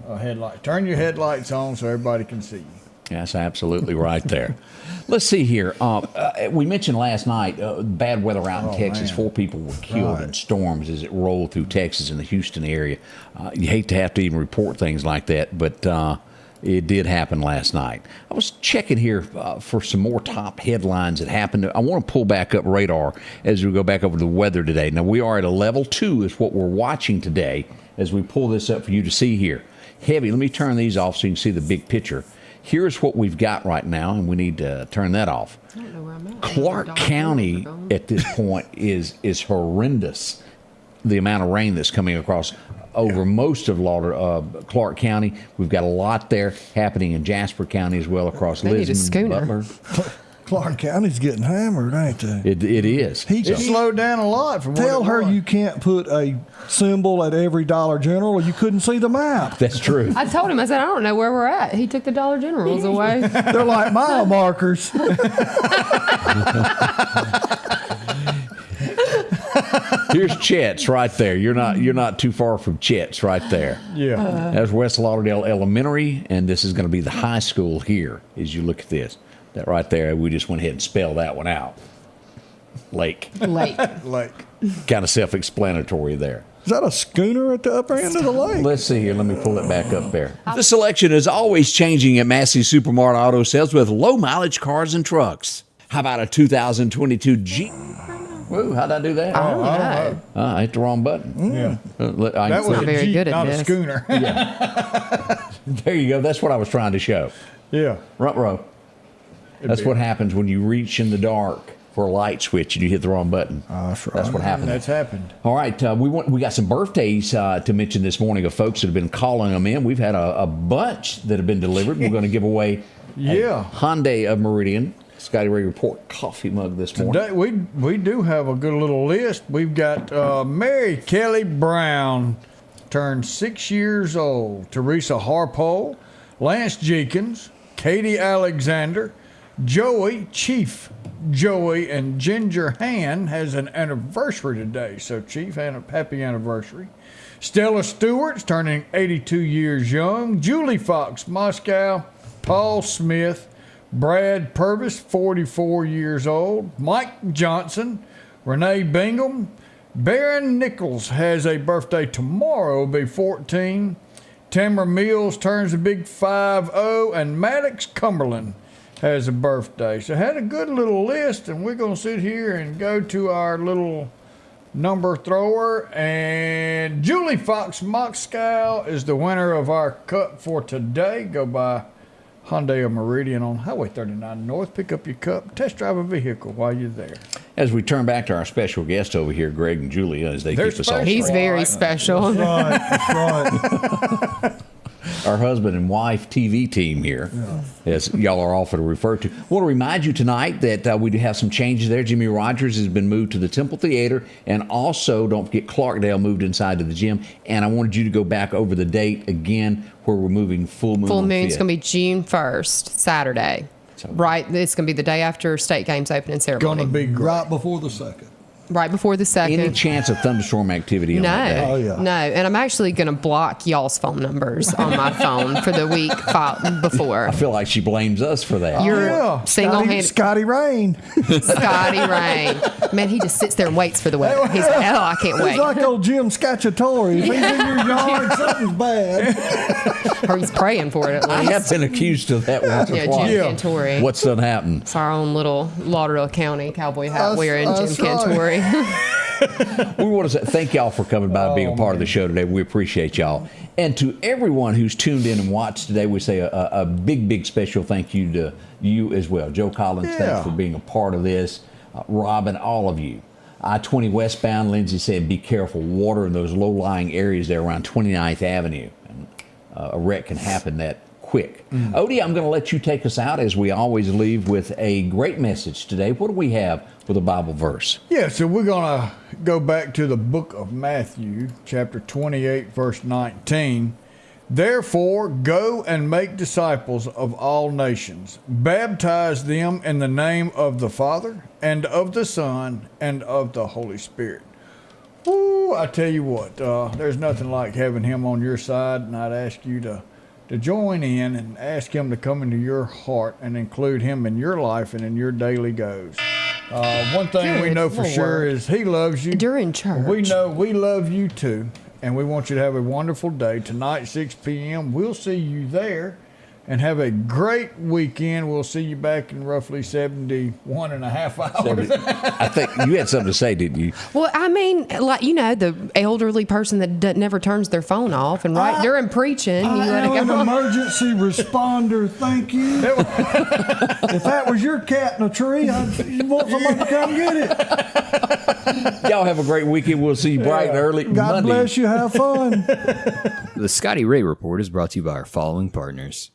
Speaker 2: headlight. Turn your headlights on so everybody can see you.
Speaker 1: That's absolutely right there. Let's see here. We mentioned last night bad weather out in Texas. Man. 4 people were killed in storms as it rolled through Texas and the Houston area. You hate to have to even report things like that, but it did happen last night. I was checking here for some more top headlines that happened. I want to pull back up radar as we go back over the weather today. Now, we are at a level 2 is what we're watching today as we pull this up for you to see here. Heavy. Let me turn these off so you can see the big picture. Here's what we've got right now, and we need to turn that off.
Speaker 4: I don't know where I'm at.
Speaker 1: Clark County at this point is horrendous. The amount of rain that's coming across over most of Clark County. We've got a lot there happening in Jasper County as well, across Lisbon, Butler.
Speaker 3: Clark County's getting hammered, ain't they?
Speaker 1: It is.
Speaker 2: It slowed down a lot from
Speaker 3: Tell
Speaker 2: what it
Speaker 3: her
Speaker 2: was.
Speaker 3: you can't put a symbol at every Dollar General or you couldn't see the map.
Speaker 1: That's true.
Speaker 4: I told him, I said, I don't know where we're at. He took the Dollar Generals away.
Speaker 3: They're like mile markers.
Speaker 1: Here's Chet's right there. You're not too far from Chet's right there.
Speaker 2: Yeah.
Speaker 1: That's West Lauderdale Elementary, and this is going to be the high school here as you look at this. That right there, we just went ahead and spelled that one out. Lake. Kind of self-explanatory there.
Speaker 3: Is that a schooner at the upper end of the lake?
Speaker 1: Let's see here. Let me pull it back up there. The selection is always changing at Massey Supermart Auto Sales with low-mileage cars and trucks. How about a 2022 Jeep? Whoa, how'd I do that?
Speaker 4: I don't know.
Speaker 1: I hit the wrong button.
Speaker 2: Yeah.
Speaker 1: That
Speaker 2: was a
Speaker 4: very
Speaker 2: Jeep,
Speaker 4: good at
Speaker 2: not
Speaker 4: this.
Speaker 2: a schooner.
Speaker 1: There you go. That's what I was trying to show.
Speaker 2: Yeah.
Speaker 1: Front row. That's what happens when you reach in the dark for a light switch and you hit the wrong button.
Speaker 3: That's right.
Speaker 1: That's what happened.
Speaker 2: That's happened.
Speaker 1: All right, we got some birthdays to mention this morning of folks that have been calling them in. We've had a bunch that have been delivered. We're going to give away a Hyundai of Meridian Scotty Ray Report coffee mug this morning.
Speaker 2: Today we do have a good little list. We've got Mary Kelly Brown turned 6 years old. Teresa Harpole, Lance Jenkins, Katie Alexander, Chief Joey, and Ginger Han has an anniversary today. So, Chief, happy anniversary. Stella Stewart's turning 82 years young. Julie Fox Moscow, Paul Smith, Brad Purvis, 44 years old. Mike Johnson, Renee Bingham. Baron Nichols has a birthday tomorrow, will be 14. Tamara Mills turns a big 5-0, and Maddox Cumberland has a birthday. So had a good little list, and we're going to sit here and go to our little number thrower. And Julie Fox Moscow is the winner of our cup for today. Go by Hyundai of Meridian on Highway 39 North. Pick up your cup, test drive a vehicle while you're there.
Speaker 1: As we turn back to our special guest over here, Greg and Julia, as they keep us all
Speaker 4: He's
Speaker 1: straight.
Speaker 4: very special.
Speaker 3: That's right.
Speaker 1: Our husband and wife TV team here, as y'all are often referred to. I want to remind you tonight that we do have some changes there. Jimmy Rogers has been moved to the Temple Theater, and also, don't forget, Clarkdale moved inside to the gym. And I wanted you to go back over the date again where we're moving Full Moon.
Speaker 4: Full
Speaker 1: on
Speaker 4: Moon's
Speaker 1: 5th.
Speaker 4: going to be June 1st, Saturday. Right, it's going to be the day after state games opening ceremony.
Speaker 2: Gonna be great.
Speaker 3: Right before the second.
Speaker 4: Right before the second.
Speaker 1: Any chance of thunderstorm activity on that day?
Speaker 3: Oh, yeah.
Speaker 4: No, and I'm actually going to block y'all's phone numbers on my phone for the week before.
Speaker 1: I feel like she blames us for that.
Speaker 4: You're single-handed.
Speaker 3: Scotty Rain.
Speaker 4: Scotty Ray. Man, he just sits there and waits for the weather. He's like, oh, I can't wait.
Speaker 3: It's like old Jim Scacciatore. If he's in your yard, something's bad.
Speaker 4: Or he's praying for it at least.
Speaker 1: I have been accused of that once or
Speaker 4: Yeah,
Speaker 1: twice.
Speaker 4: Jim Cantori.
Speaker 1: What's done happened?
Speaker 4: It's our own little Lauderdale County cowboy hat wearing Jim
Speaker 3: that's right.
Speaker 4: Cantori.
Speaker 1: We want to thank y'all for coming by and being a part of the show today. We appreciate y'all. And to everyone who's tuned in and watched today, we say a big, big special thank you to you as well. Joe Collins, thanks for being a part of this. Rob and all of you. I-20 westbound, Lindsay said, be careful. Water in those low-lying areas there around 29th Avenue. And, a wreck can happen that quick. Odie, I'm going to let you take us out as we always leave with a great message today. What do we have with a Bible verse?
Speaker 2: Yeah, so we're going to go back to the book of Matthew, chapter 28, verse 19. Therefore, go and make disciples of all nations. Baptize them in the name of the Father, and of the Son, and of the Holy Spirit. Woo, I tell you what, there's nothing like having him on your side, and I'd ask you to join in and ask him to come into your heart and include him in your life and in your daily goals. One thing we know for sure is he loves you.
Speaker 4: During church.
Speaker 2: We know we love you too, and we want you to have a wonderful day. Tonight, 6 p.m., we'll see you there, and have a great weekend. We'll see you back in roughly 71 and a half hours.
Speaker 1: I think you had something to say, didn't you?
Speaker 4: Well, I mean, like, the elderly person that never turns their phone off, and right during preaching, you let
Speaker 3: I
Speaker 4: it
Speaker 3: am
Speaker 4: go.
Speaker 3: an emergency responder, thank you. If that was your cat in a tree, I'd want somebody to come get it.
Speaker 1: Y'all have a great weekend. We'll see you bright and early
Speaker 3: God
Speaker 1: Monday.
Speaker 3: bless you. Have fun.
Speaker 10: The Scotty Ray Report is brought to you by our following partners.